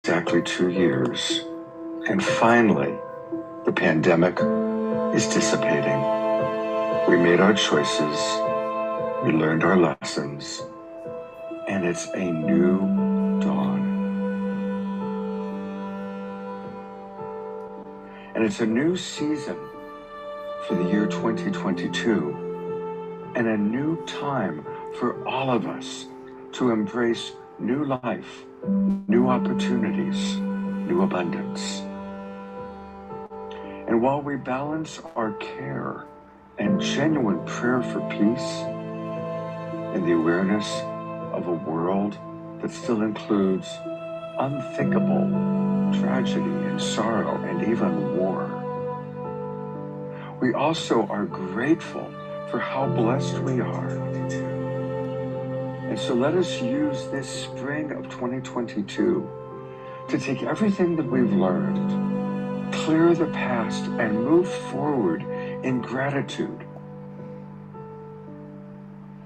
exactly 2 years, and finally, the pandemic is dissipating. We made our choices, we learned our lessons, and it's a new dawn. And it's a new season for the year 2022, and a new time for all of us to embrace new life, new opportunities, new abundance. And while we balance our care and genuine prayer for peace and the awareness of a world that still includes unthinkable tragedy and sorrow and even war, we also are grateful for how blessed we are. And so let us use this spring of 2022 to take everything that we've learned, clear the past, and move forward in gratitude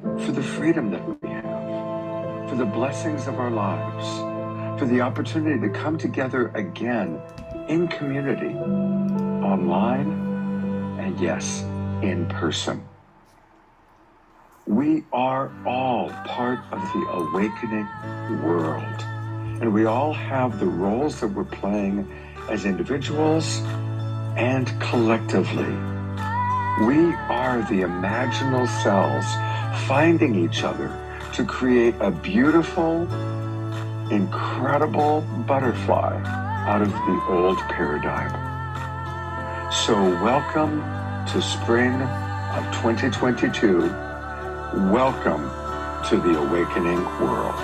for the freedom that we have, for the blessings of our lives, for the opportunity to come together again in community, online, and yes, in person. We are all part of the awakening world, and we all have the roles that we're playing as individuals and collectively. We are the imaginal selves finding each other to create a beautiful, incredible butterfly out of the old paradigm. So welcome to spring of 2022. Welcome to the awakening world.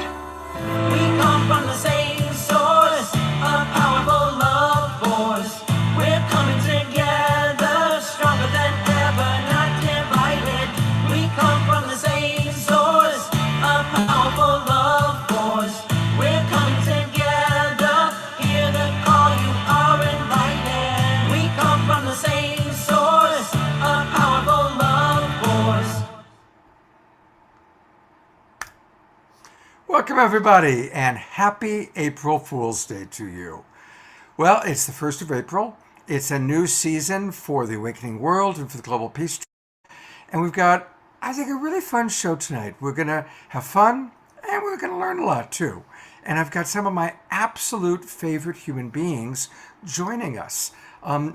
We come from the same source, a powerful love force. We're coming together, stronger than ever, not divided. We come from the same source, a powerful love force. We're coming together, hear the call, you are invited. We come from the same source, a powerful love force. Welcome, everybody, and happy April Fool's Day to you. Well, it's the 1st of April. It's a new season for the awakening world and for the global peace. And we've got, I think, a really fun show tonight. We're going to have fun, and we're going to learn a lot, too. And I've got some of my absolute favorite human beings joining us.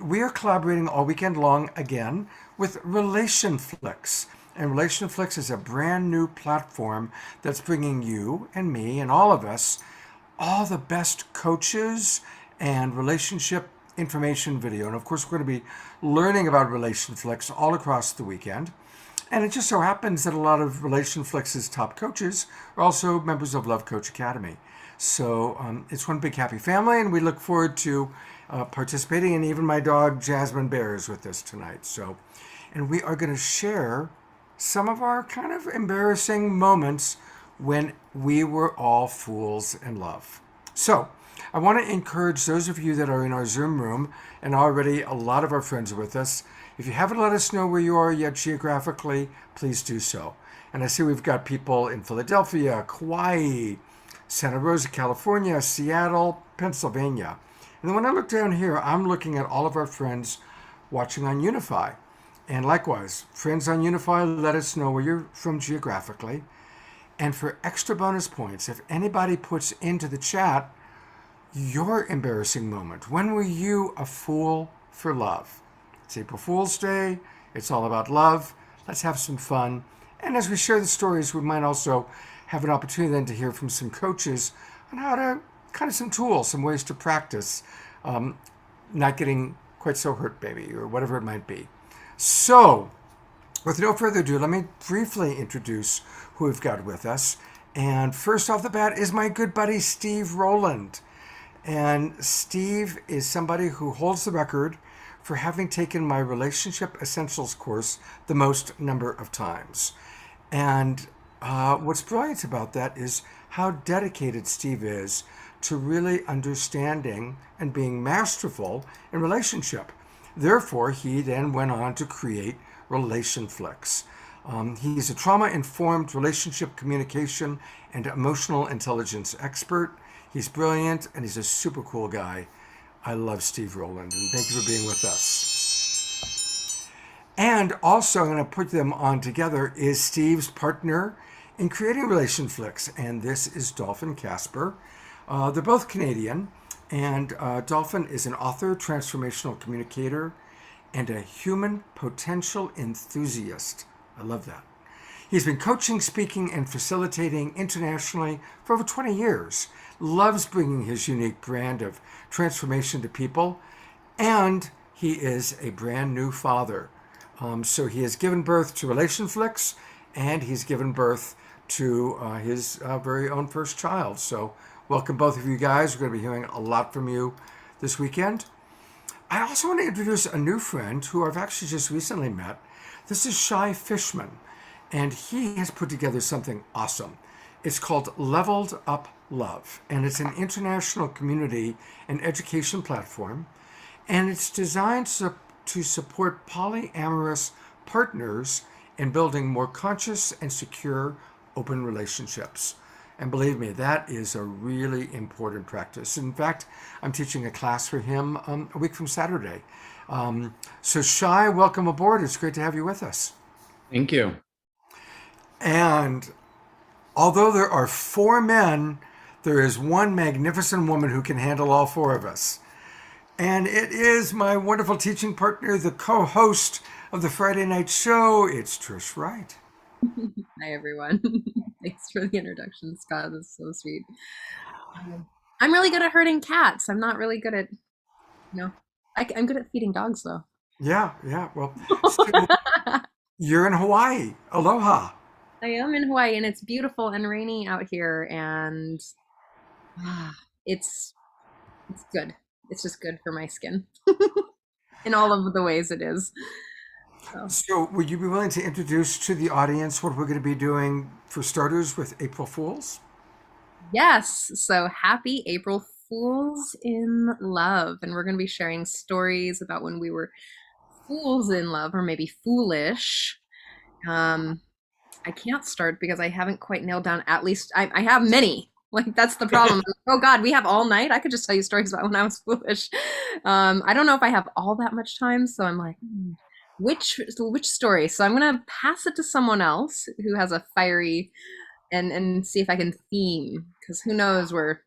We are collaborating all weekend long, again, with RelationFlix. And RelationFlix is a brand new platform that's bringing you and me and all of us all the best coaches and relationship information video. And of course, we're going to be learning about RelationFlix all across the weekend. And it just so happens that a lot of RelationFlix's top coaches are also members of Love Coach Academy. So it's one big happy family, and we look forward to participating. And even my dog Jasmine Bear is with us tonight. And we are going to share some of our kind of embarrassing moments when we were all fools in love. So I want to encourage those of you that are in our Zoom room, and already a lot of our friends are with us. If you haven't let us know where you are yet geographically, please do so. And I see we've got people in Philadelphia, Kauai, Santa Rosa, California, Seattle, Pennsylvania. And then when I look down here, I'm looking at all of our friends watching on Unify. And likewise, friends on Unify, let us know where you're from geographically. And for extra bonus points, if anybody puts into the chat your embarrassing moment, when were you a fool for love? It's April Fool's Day. It's all about love. Let's have some fun. And as we share the stories, we might also have an opportunity then to hear from some coaches on how to, kind of some tools, some ways to practice not getting quite so hurt, maybe, or whatever it might be. So, with no further ado, let me briefly introduce who we've got with us. And first off the bat is my good buddy, Steve Roland. And Steve is somebody who holds the record for having taken my Relationship Essentials course the most number of times. And what's brilliant about that is how dedicated Steve is to really understanding and being masterful in relationship. Therefore, he then went on to create RelationFlix. He's a trauma-informed relationship communication and emotional intelligence expert. He's brilliant and he's a super cool guy. I love Steve Roland, and thank you for being with us. And also, I'm going to put them on together is Steve's partner in creating RelationFlix, and this is Dolphin Casper. They're both Canadian, and Dolphin is an author, transformational communicator, and a human potential enthusiast. I love that. He's been coaching, speaking, and facilitating internationally for over 20 years, loves bringing his unique brand of transformation to people, and he is a brand new father. So he has given birth to RelationFlix, and he's given birth to his very own first child. So welcome both of you guys. We're going to be hearing a lot from you this weekend. I also want to introduce a new friend who I've actually just recently met. This is Shy Fishman, and he has put together something awesome. It's called Leveled Up Love, and it's an international community and education platform, and it's designed to support polyamorous partners in building more conscious and secure open relationships. And believe me, that is a really important practice. In fact, I'm teaching a class for him a week from Saturday. So Shai, welcome aboard. It's great to have you with us. Thank you. And although there are 4 men, there is one magnificent woman who can handle all 4 of us. And it is my wonderful teaching partner, the co-host of the Friday night show. It's Trish Wright. Hi, everyone. Thanks for the introduction, Scott. That's so sweet. I'm really good at herding cats. I'm not really good at, I'm good at feeding dogs, though. Yeah. Well, so you're in Hawaii. Aloha. I am in Hawaii, and it's beautiful and rainy out here, and it's good. It's just good for my skin in all of the ways it is. So would you be willing to introduce to the audience what we're going to be doing for starters with April Fools? Yes. So happy April Fools in Love. And we're going to be sharing stories about when we were fools in love, or maybe foolish. I can't start because I haven't quite nailed down, at least I have many. Like, that's the problem. Oh God, we have all night. I could just tell you stories about when I was foolish. I don't know if I have all that much time. So I'm like, which story? So I'm going to pass it to someone else who has a fiery and see if I can theme, because who knows where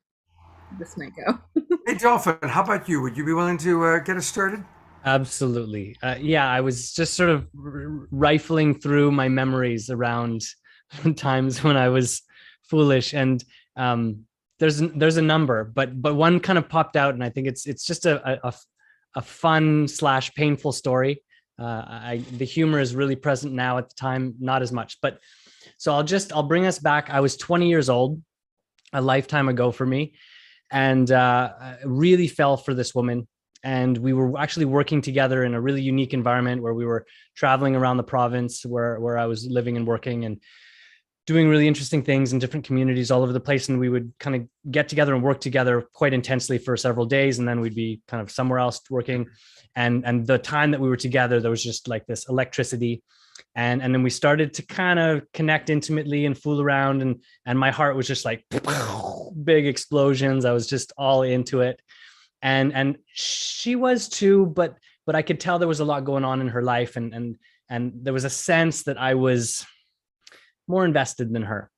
this might go. Hey, Dolphin, how about you? Would you be willing to get us started? Absolutely. Yeah, I was just sort of rifling through my memories around times when I was foolish, and there's a number, but one kind of popped out, and I think it's just a fun / painful story. The humor is really present now. At the time, not as much, but so I'll bring us back. I was 20 years old, a lifetime ago for me, and I really fell for this woman. And we were actually working together in a really unique environment where we were traveling around the province where I was living and working, and doing really interesting things in different communities all over the place. And we would kind of get together and work together quite intensely for several days. And then we'd be kind of somewhere else working. And the time that we were together, there was just like this electricity. And then we started to kind of connect intimately and fool around. And my heart was just like big explosions. I was just all into it. And she was too, but I could tell there was a lot going on in her life. And there was a sense that I was more invested than her.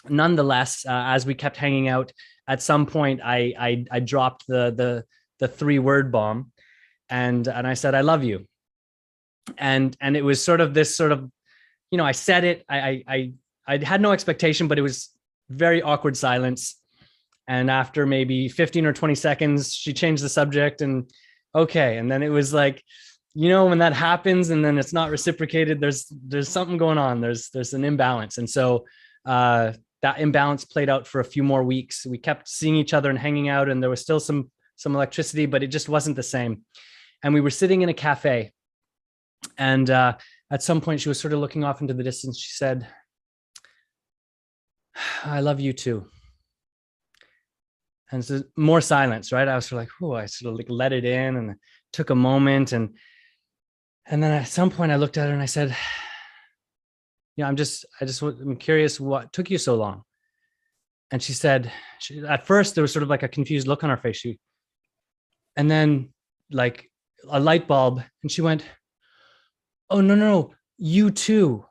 Nonetheless, as we kept hanging out, at some point I dropped the 3-word bomb, and I said, I love you. And it was sort of this sort of, I said it, I had no expectation, but it was very awkward silence. And after maybe 15 or 20 seconds, she changed the subject, and okay. And then it was like, when that happens and then it's not reciprocated, there's something going on. There's an imbalance. And so that imbalance played out for a few more weeks. We kept seeing each other and hanging out, and there was still some electricity, but it just wasn't the same. And we were sitting in a cafe, and at some point she was sort of looking off into the distance. She said, I love you too. And so more silence, right? I was sort of like, oh, I sort of like let it in, and took a moment. And then at some point I looked at her and I said, I'm curious what took you so long. And she said, at first there was sort of like a confused look on her face. And then like a light bulb, and she went, "Oh, no, U2.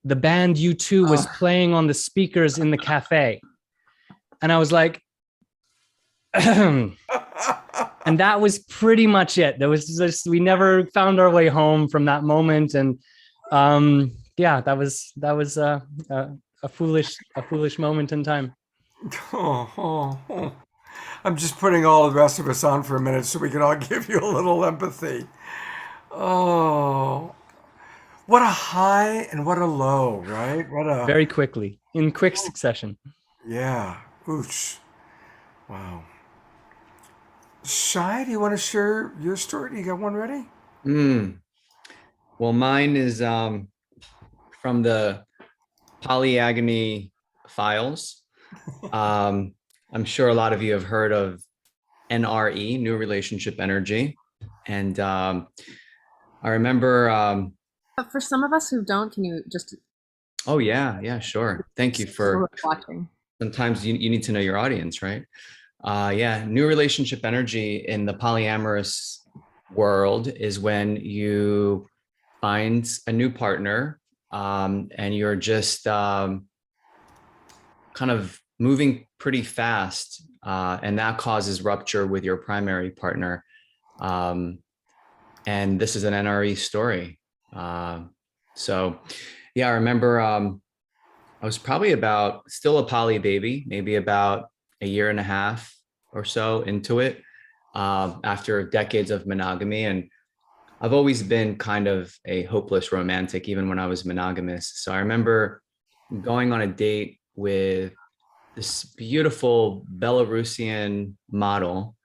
The band U2 was playing on the speakers in the cafe." And I was like, and that was pretty much it. There was just, we never found our way home from that moment. And yeah, that was a foolish moment in time. Oh. I'm just putting all the rest of us on for a minute so we can all give you a little empathy. Oh, what a high and what a low, right? What a, Very quickly, in quick succession. yeah. Ooch. Wow. Shai, do you want to share your story? Do you got one ready? Well, mine is from the polyagony files. I'm sure a lot of you have heard of NRE, New Relationship Energy. And I remember... But for some of us who don't, can you just... Oh, yeah, sure. Thank you for watching. Sometimes you need to know your audience, right? Yeah, New Relationship Energy in the polyamorous world is when you find a new partner and you're just kind of moving pretty fast, and that causes rupture with your primary partner. And this is an NRE story. So yeah, I remember I was probably still a poly baby, maybe about a year and a half or so into it, after decades of monogamy. And I've always been kind of a hopeless romantic, even when I was monogamous. So I remember going on a date with this beautiful Belarusian model,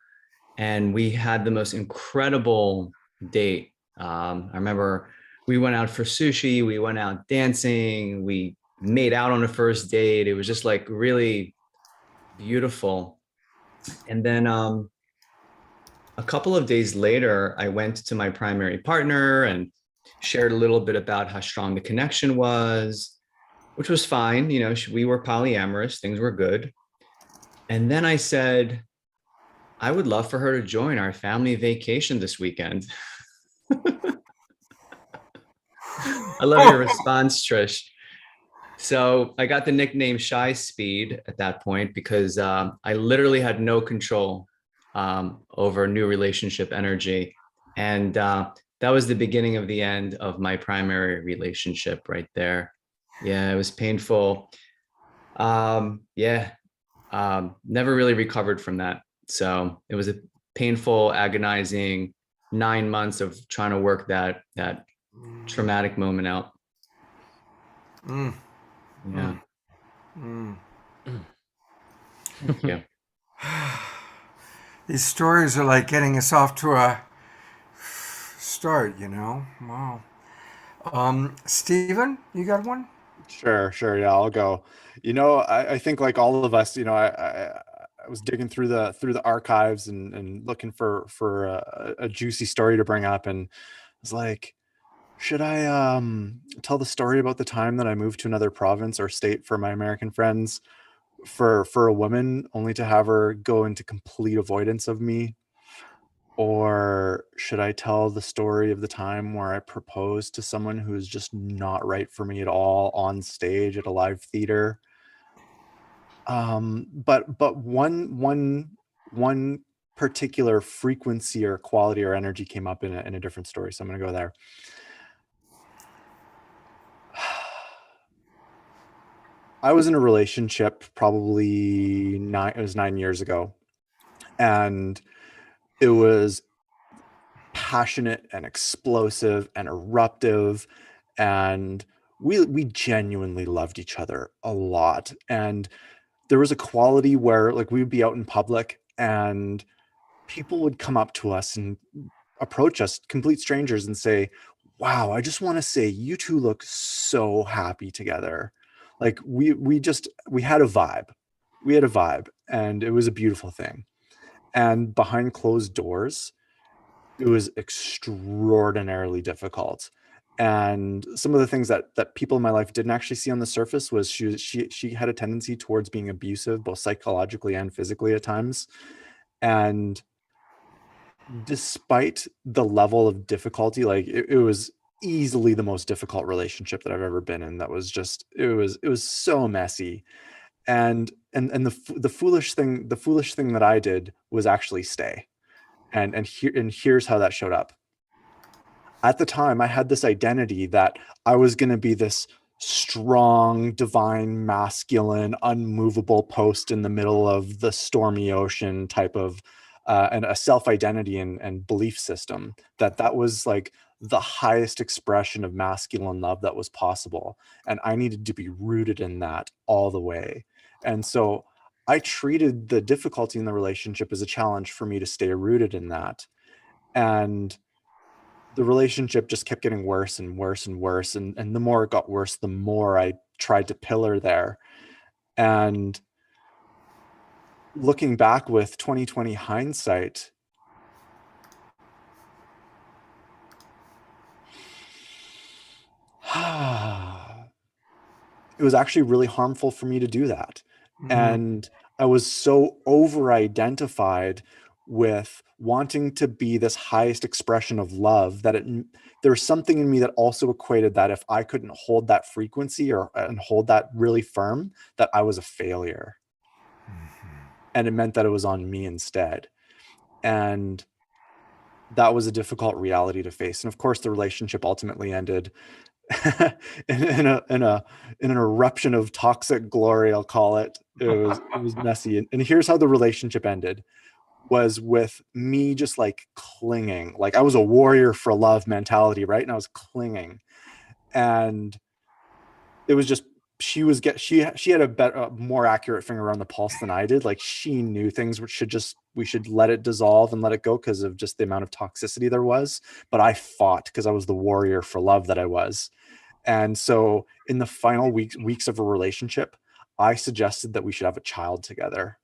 and we had the most incredible date. I remember we went out for sushi, we went out dancing, we made out on the first date. It was just like really beautiful. And then a couple of days later, I went to my primary partner and shared a little bit about how strong the connection was, which was fine. You know, we were polyamorous, things were good. And then I said, I would love for her to join our family vacation this weekend. I love your response, Trish. So I got the nickname Shy Speed at that point because I literally had no control over New Relationship Energy. And that was the beginning of the end of my primary relationship right there. Yeah, it was painful. Never really recovered from that. So it was a painful, agonizing 9 months of trying to work that traumatic moment out. Yeah. Thank you. These stories are like getting us off to a start, you know? Wow. Stephen, you got one? Sure. Yeah, I'll go. I think like all of us, I was digging through the archives and looking for a juicy story to bring up, and I was like, should I tell the story about the time that I moved to another province or state for my American friends for a woman, only to have her go into complete avoidance of me? Or should I tell the story of the time where I proposed to someone who is just not right for me at all on stage at a live theater? But one particular frequency or quality or energy came up in a different story, so I'm going to go there. I was in a relationship probably 9 years ago, and it was passionate and explosive and eruptive, and we genuinely loved each other a lot. And there was a quality where like we would be out in public and people would come up to us and approach us, complete strangers, and say, wow, I just want to say you two look so happy together. Like we had a vibe, and it was a beautiful thing. And behind closed doors, it was extraordinarily difficult. And some of the things that people in my life didn't actually see on the surface was she had a tendency towards being abusive, both psychologically and physically at times. And despite the level of difficulty, like it was easily the most difficult relationship that I've ever been in. That was just, it was so messy. And the foolish thing that I did was actually stay. And here's how that showed up. At the time, I had this identity that I was going to be this strong, divine, masculine, unmovable post in the middle of the stormy ocean type of, and a self-identity and belief system, that was like the highest expression of masculine love that was possible. And I needed to be rooted in that all the way. And so I treated the difficulty in the relationship as a challenge for me to stay rooted in that. And the relationship just kept getting worse and worse and worse. And the more it got worse, the more I tried to pillar there. And looking back with 2020 hindsight, it was actually really harmful for me to do that. And I was so over-identified with wanting to be this highest expression of love that there was something in me that also equated that if I couldn't hold that frequency and hold that really firm, that I was a failure. And it meant that it was on me instead. And that was a difficult reality to face. And of course, the relationship ultimately ended in an eruption of toxic glory, I'll call it. It was messy. And here's how the relationship ended, was with me just like clinging. Like I was a warrior for love mentality, right? And I was clinging. And it was just, she had a more accurate finger on the pulse than I did. Like she knew things we should let it dissolve and let it go because of just the amount of toxicity there was. But I fought because I was the warrior for love that I was. And so in the final weeks of a relationship, I suggested that we should have a child together.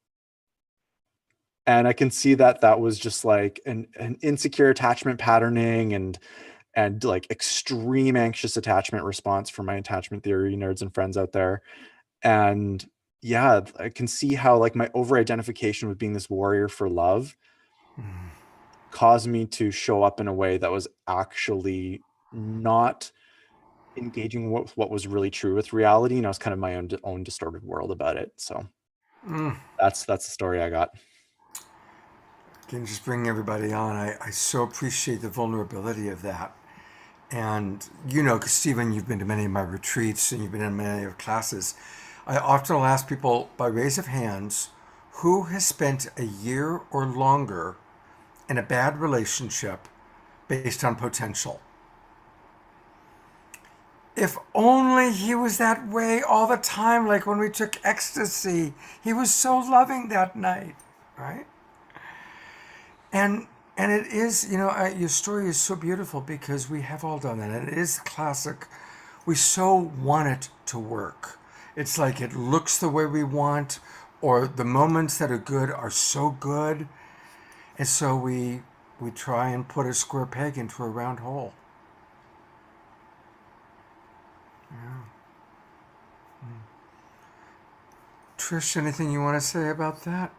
And I can see that was just like an insecure attachment patterning and like extreme anxious attachment response for my attachment theory nerds and friends out there. And yeah, I can see how like my over-identification with being this warrior for love caused me to show up in a way that was actually not engaging with what was really true with reality. And I was kind of my own distorted world about it. So that's the story I got. Can just bring everybody on. I so appreciate the vulnerability of that. And because Stephen, you've been to many of my retreats and you've been in many of your classes. I often will ask people by raise of hands, who has spent a year or longer in a bad relationship based on potential? If only he was that way all the time, like when we took ecstasy. He was so loving that night, right? And it is, your story is so beautiful because we have all done that. And it is classic. We so want it to work. It's like it looks the way we want, or the moments that are good are so good. And so we try and put a square peg into a round hole. Yeah. Trish, anything you want to say about that?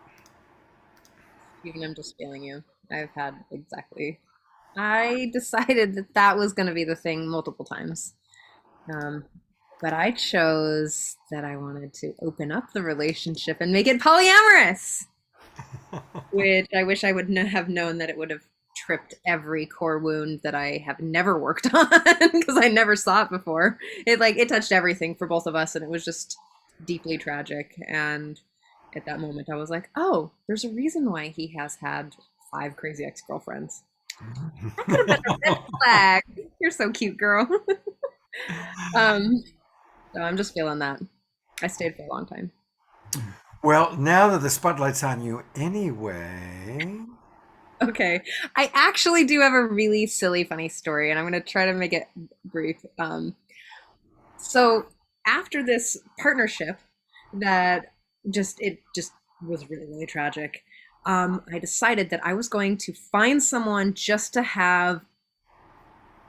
Even I'm just feeling you. I decided that was going to be the thing multiple times. But I chose that I wanted to open up the relationship and make it polyamorous, which I wish I would have known that it would have tripped every core wound that I have never worked on because I never saw it before. It touched everything for both of us, and it was just deeply tragic. And at that moment, I was like, oh, there's a reason why he has had 5 crazy ex-girlfriends. That could have been a red flag. You're so cute, girl. So I'm just feeling that. I stayed for a long time. Well, now that the spotlight's on you anyway. Okay. I actually do have a really silly, funny story, and I'm going to try to make it brief. So after this partnership that just was really, really tragic, I decided that I was going to find someone just to have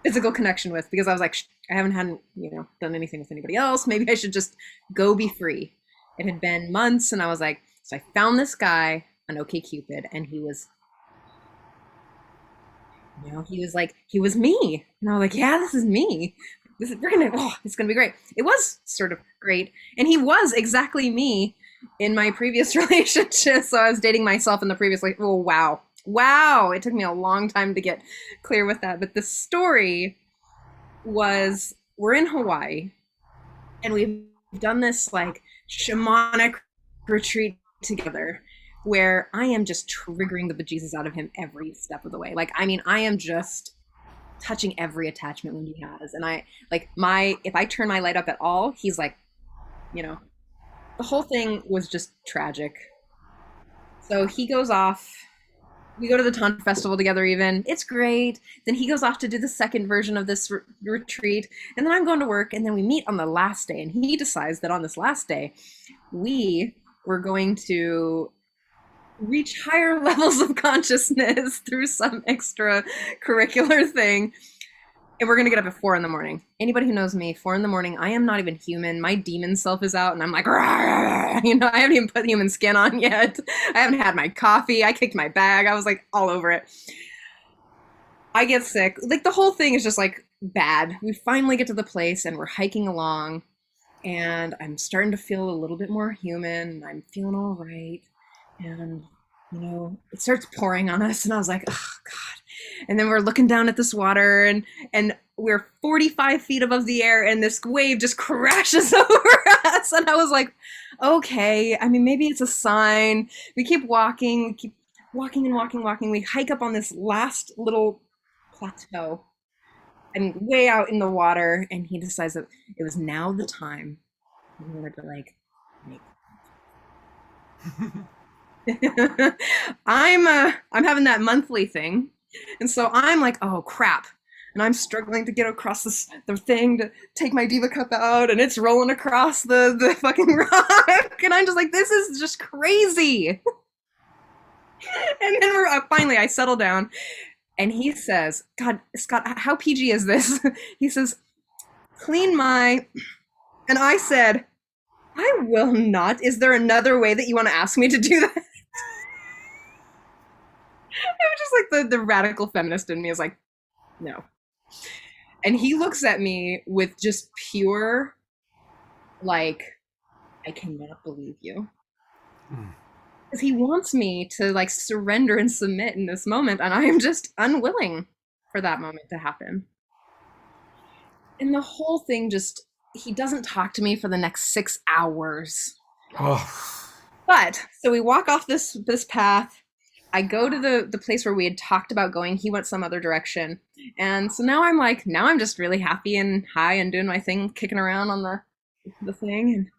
physical connection with, because I was like, I haven't done anything with anybody else. Maybe I should just go be free. It had been months, and I was like, so I found this guy on OkCupid, and he was he was me. And I was like, yeah, this is me. It's gonna be great. It was sort of great. And he was exactly me in my previous relationship. So I was dating myself in the previous, like, oh, wow. Wow. It took me a long time to get clear with that. But the story was, we're in Hawaii, and we've done this like shamanic retreat together, where I am just triggering the bejesus out of him every step of the way. Like, I mean, I am just touching every attachment when he has. And I like if I turn my light up at all, he's like, the whole thing was just tragic. So he goes off. We go to the Tantra festival together even. It's great. Then he goes off to do the second version of this retreat. And then I'm going to work. And then we meet on the last day. And he decides that on this last day, we were going to reach higher levels of consciousness through some extracurricular thing. And we're going to get up at 4 a.m. Anybody who knows me, 4 a.m, I am not even human. My demon self is out, and I'm like, I haven't even put human skin on yet. I haven't had my coffee. I kicked my bag. I was like all over it. I get sick. Like, the whole thing is just like bad. We finally get to the place, and we're hiking along, and I'm starting to feel a little bit more human. I'm feeling all right. And, it starts pouring on us, and I was like, oh, God. And then we're looking down at this water, and we're 45 feet above the air, and this wave just crashes over us. And I was like, okay, I mean, maybe it's a sign. We keep walking and walking. We hike up on this last little plateau and way out in the water, and he decides that it was now the time in order to like make I'm having that monthly thing, and so I'm like, oh crap, and I'm struggling to get across the thing to take my diva cup out, and it's rolling across the fucking rock, and I'm just like, this is just crazy. And then finally I settle down, and he says, God, Scott, how PG is this? He says, clean my, and I said, I will not. Is there another way that you want to ask me to do that? It was just like the radical feminist in me is like, no. And he looks at me with just pure, like, I cannot believe you. Because he wants me to like surrender and submit in this moment, and I am just unwilling for that moment to happen. And the whole thing just, he doesn't talk to me for the next 6 hours. Oh. But so we walk off this path. I go to the place where we had talked about going. He went some other direction. And so now I'm just really happy and high and doing my thing, kicking around on the thing.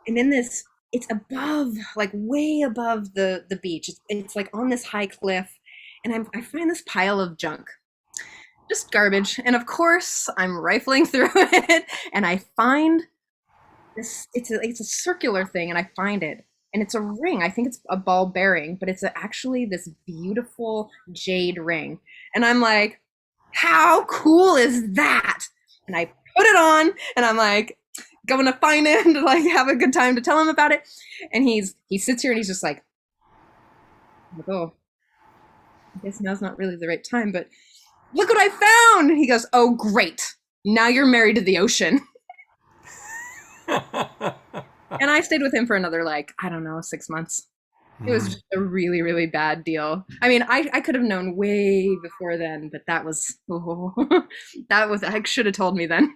And in this, it's above, like way above the beach. It's like on this high cliff. And I find this pile of junk, just garbage. And of course, I'm rifling through it, and I find this, it's a circular thing, and I find it. And it's a ring. I think it's a ball bearing, but it's actually this beautiful jade ring. And I'm like, how cool is that? And I put it on, and I'm like, going to find him to like have a good time to tell him about it. And he sits here, and he's just like, oh, I guess now's not really the right time, but look what I found. And he goes, oh, great. Now you're married to the ocean. And I stayed with him for another, like, I don't know, 6 months. It was just a really, really bad deal. I mean, I could have known way before then, but that was, I should have told me then.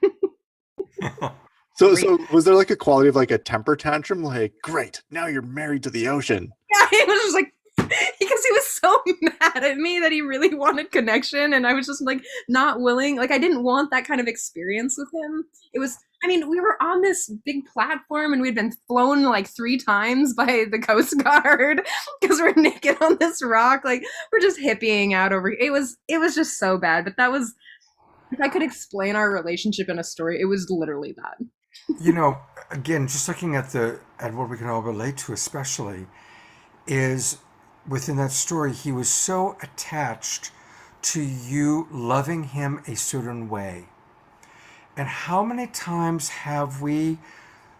So was there like a quality of like a temper tantrum? Like, great, now you're married to the ocean. Yeah, it was just like, because he was so mad at me that he really wanted connection, and I was just like not willing. Like, I didn't want that kind of experience with him. It was, I mean, we were on this big platform, and we'd been flown like 3 times by the Coast Guard because we're naked on this rock. Like, we're just hippieing out over. It was just so bad. But that was, if I could explain our relationship in a story, it was literally that. Again, just looking at what we can all relate to, especially, is within that story, he was so attached to you loving him a certain way. And how many times have we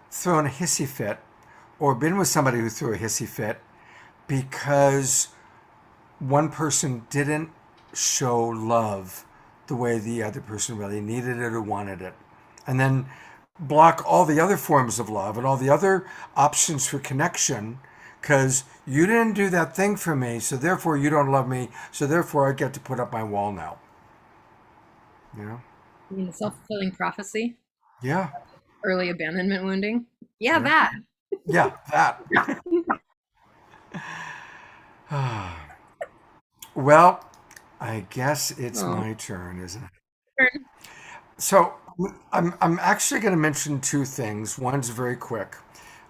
thrown a hissy fit or been with somebody who threw a hissy fit because one person didn't show love the way the other person really needed it or wanted it? And then block all the other forms of love and all the other options for connection because you didn't do that thing for me, so therefore you don't love me, so therefore I get to put up my wall now. You know? I mean, the self-fulfilling prophecy, Yeah. early abandonment wounding. Yeah, that. Yeah, that. Well, I guess it's my turn, isn't it? So I'm actually going to mention two things. One's very quick.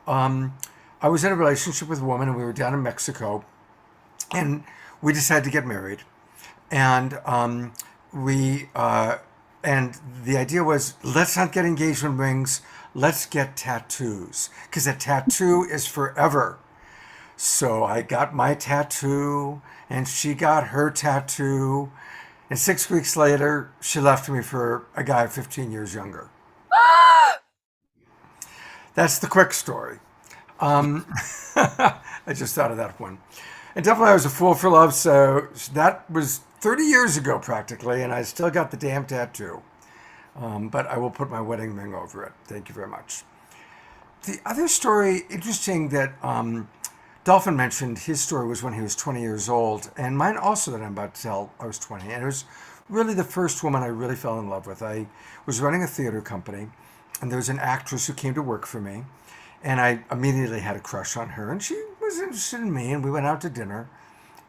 I was in a relationship with a woman, and we were down in Mexico, and we decided to get married. And and the idea was, let's not get engagement rings, let's get tattoos, because a tattoo is forever. So I got my tattoo, and she got her tattoo, and 6 weeks later, she left me for a guy 15 years younger. That's the quick story. I just thought of that one. And definitely I was a fool for love, so that was 30 years ago practically, and I still got the damn tattoo. But I will put my wedding ring over it. Thank you very much. The other story, interesting that Dolphin mentioned, his story was when he was 20 years old, and mine also that I'm about to tell, I was 20, and it was really the first woman I really fell in love with. I was running a theater company, and there was an actress who came to work for me, and I immediately had a crush on her, and she was interested in me, and we went out to dinner,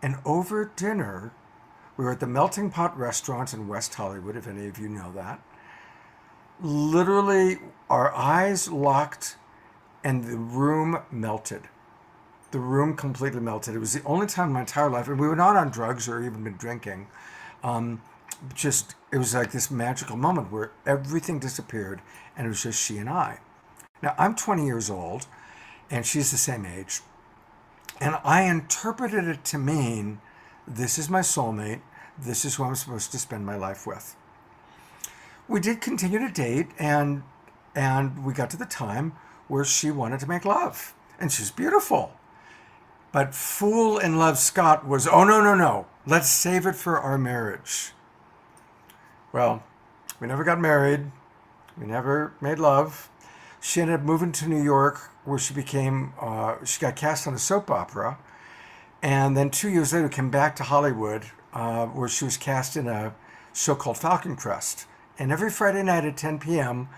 and over dinner, we were at the Melting Pot restaurant in West Hollywood, if any of you know that. Literally, our eyes locked, and the room melted. The room completely melted. It was the only time in my entire life, and we were not on drugs or even been drinking. It was like this magical moment where everything disappeared, and it was just she and I. Now, I'm 20 years old, and she's the same age. And I interpreted it to mean, this is my soulmate. This is who I'm supposed to spend my life with. We did continue to date, and we got to the time where she wanted to make love. And she's beautiful. But fool in love Scott was, oh, no. Let's save it for our marriage. Well, we never got married. We never made love. She ended up moving to New York, where she got cast on a soap opera. And then 2 years later came back to Hollywood, where she was cast in a show called Falcon Crest. And every Friday night at 10 p.m.,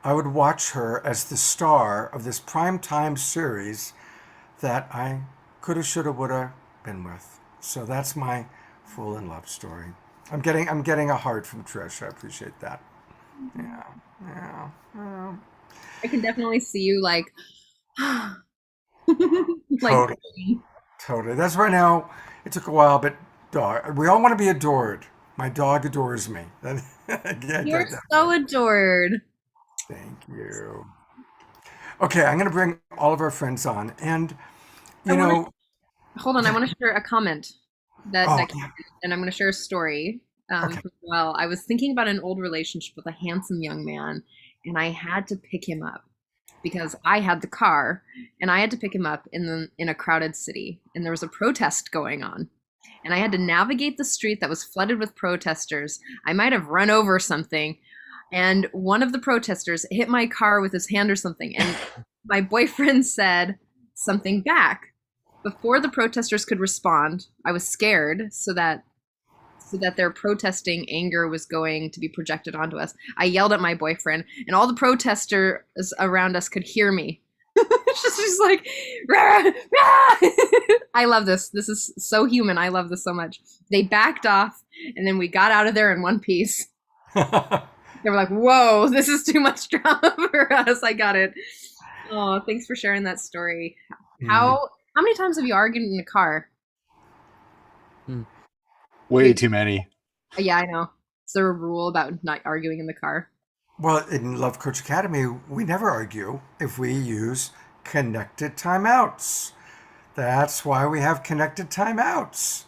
I would watch her as the star of this primetime series that I coulda, shoulda, woulda been with. So that's my fool in love story. I'm getting a heart from Trish. I appreciate that. Yeah. I can definitely see you like Totally. That's right now. It took a while, but dog. We all want to be adored. My dog adores me. You're so adored. Thank you. Okay, I'm going to bring all of our friends on, and hold on. I want to share a comment that yeah. and I'm going to share a story as well. I was thinking about an old relationship with a handsome young man, and I had to pick him up because I had the car, and I had to pick him up in a crowded city, and there was a protest going on, and I had to navigate the street that was flooded with protesters. I might have run over something, and one of the protesters hit my car with his hand or something, and my boyfriend said something back. Before the protesters could respond, I was scared so that their protesting anger was going to be projected onto us. I yelled at my boyfriend, and all the protesters around us could hear me. She's like, rah, rah. I love this. This is so human. I love this so much. They backed off, and then we got out of there in one piece. They were like, whoa, this is too much drama for us. I got it. Oh, thanks for sharing that story. How many times have you argued in the car? Way too many. Yeah, I know. Is there a rule about not arguing in the car? Well, in Love Coach Academy, we never argue if we use connected timeouts. That's why we have connected timeouts.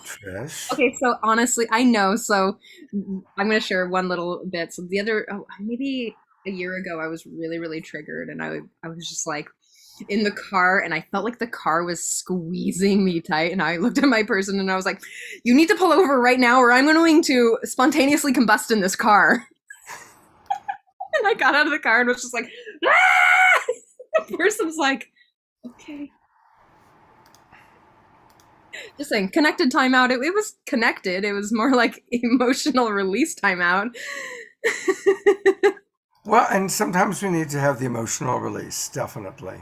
Trish. Okay, so honestly, I know. So I'm going to share one little bit. So the other, maybe a year ago, I was really, really triggered, and I was just like in the car, and I felt like the car was squeezing me tight. And I looked at my person, and I was like, "You need to pull over right now, or I'm going to spontaneously combust in this car." And I got out of the car and was just like, "Ah!" The person's like, "Okay." Just saying, connected timeout. It was connected. It was more like emotional release timeout. Well, and sometimes we need to have the emotional release, definitely.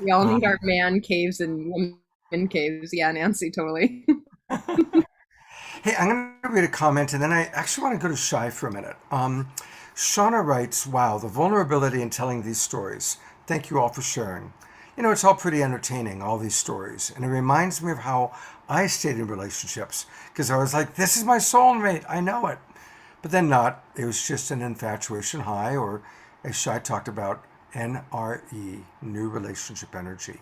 We all need our Um, man caves and woman caves. Yeah, Nancy, totally. hey, I'm going to read a comment, and then I actually want to go to Shy for a minute. Shauna writes, wow, the vulnerability in telling these stories. Thank you all for sharing. You know, it's all pretty entertaining, all these stories. And it reminds me of how I stayed in relationships because I was like, this is my soulmate. I know it. But then not. It was just an infatuation high, or as Shai talked about, NRE, new relationship energy.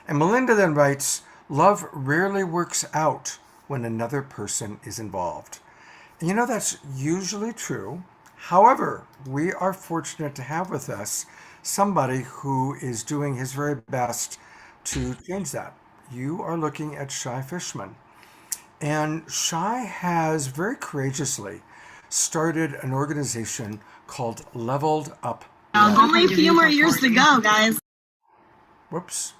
And Melinda then writes, love rarely works out when another person is involved. And you know, that's usually true. However, we are fortunate to have with us somebody who is doing his very best to change that. You are looking at Shai Fishman. And Shai has very courageously started an organization called Leveled Up Love. Only a few more years to go, guys. Whoops.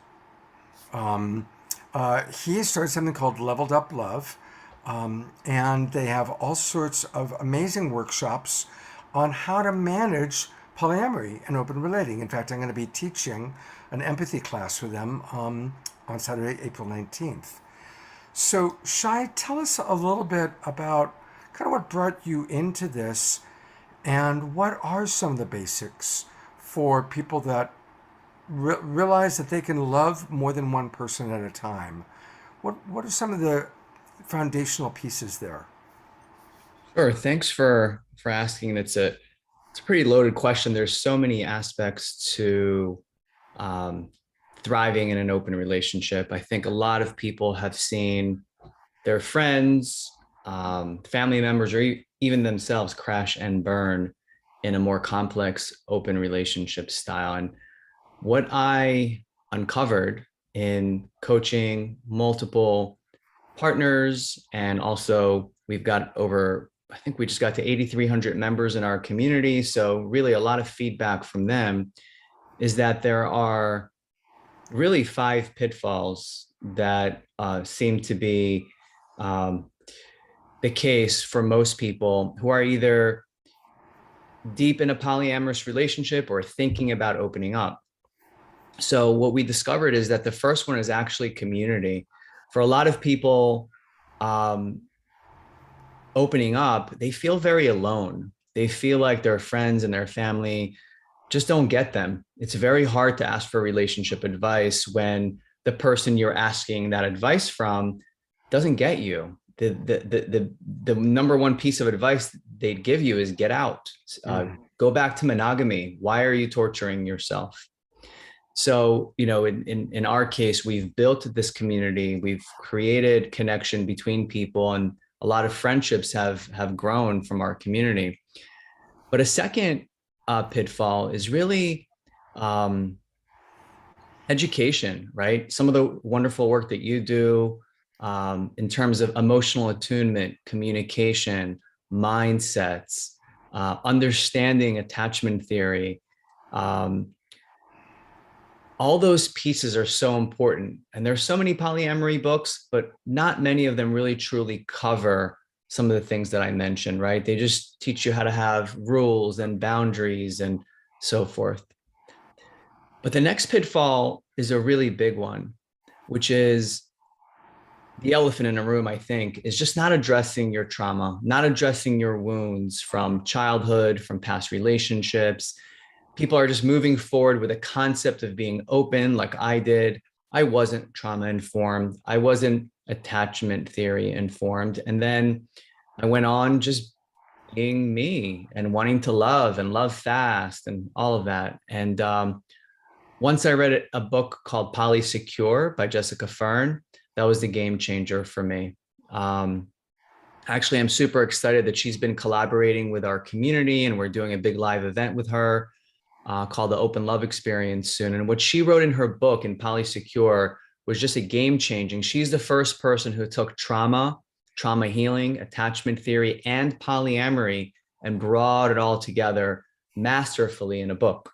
He started something called Leveled Up Love, and they have all sorts of amazing workshops on how to manage polyamory and open relating. In fact, I'm going to be teaching an empathy class for them on Saturday, April 19th. So, Shai, tell us a little bit about kind of what brought you into this and what are some of the basics for people that realize that they can love more than one person at a time. What are some of the foundational pieces there? Sure. Thanks for asking. It's a pretty loaded question. There's so many aspects to um, thriving in an open relationship. I think a lot of people have seen their friends, family members, or even themselves crash and burn in a more complex open relationship style. And what I uncovered in coaching multiple partners, and also we've got over, I think we just got to 8,300 members in our community. So really a lot of feedback from them is that there are really 5 pitfalls that seem to be the case for most people who are either deep in a polyamorous relationship or thinking about opening up. So what we discovered is that the first one is actually community. For a lot of people, opening up, they feel very alone. They feel like their friends and their family just don't get them. It's very hard to ask for relationship advice when the person you're asking that advice from doesn't get you. The number one piece of advice they'd give you is get out, go back to monogamy. Why are you torturing yourself? So, you know, in our case, we've built this community, we've created connection between people, and a lot of friendships have grown from our community. But a second pitfall is really education, right? Some of the wonderful work that you do in terms of emotional attunement, communication, mindsets, understanding attachment theory. All those pieces are so important. And there's so many polyamory books, but not many of them really truly cover some of the things that I mentioned, right? They just teach you how to have rules and boundaries and so forth. But the next pitfall is a really big one, which is the elephant in the room, I think, is just not addressing your trauma, not addressing your wounds from childhood, from past relationships. People are just moving forward with a concept of being open, like I did. I wasn't trauma informed. I wasn't attachment theory informed. And then I went on just being me and wanting to love and love fast and all of that. And once I read a book called Polysecure by Jessica Fern, that was the game changer for me. Actually, I'm super excited that she's been collaborating with our community, and we're doing a big live event with her called the Open Love Experience soon. And what she wrote in her book in Polysecure was just a game changing. She's the first person who took trauma healing, attachment theory, and polyamory and brought it all together masterfully in a book.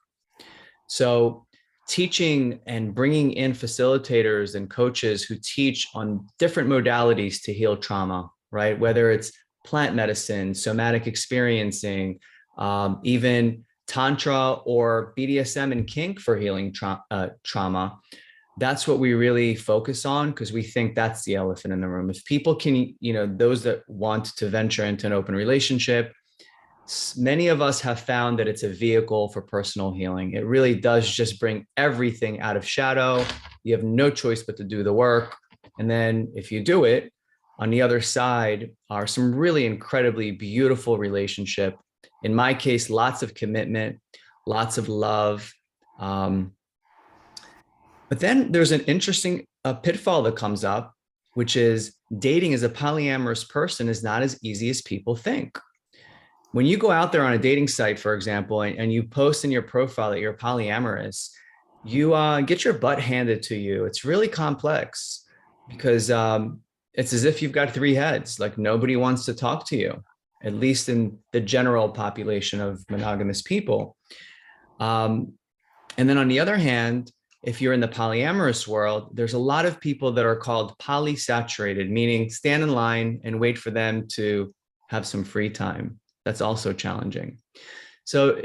So teaching and bringing in facilitators and coaches who teach on different modalities to heal trauma, right? Whether it's plant medicine, somatic experiencing, even Tantra or BDSM and kink for healing trauma. That's what we really focus on, because we think that's the elephant in the room. If people can, those that want to venture into an open relationship, many of us have found that it's a vehicle for personal healing. It really does just bring everything out of shadow. You have no choice but to do the work. And then if you do it, on the other side are some really incredibly beautiful relationship. In my case, lots of commitment, lots of love. But then there's an interesting pitfall that comes up, which is dating as a polyamorous person is not as easy as people think. When you go out there on a dating site, for example, and you post in your profile that you're polyamorous, you get your butt handed to you. It's really complex because it's as if you've got three heads. Like, nobody wants to talk to you, at least in the general population of monogamous people. And then on the other hand, if you're in the polyamorous world, there's a lot of people that are called polysaturated, meaning stand in line and wait for them to have some free time. That's also challenging. So,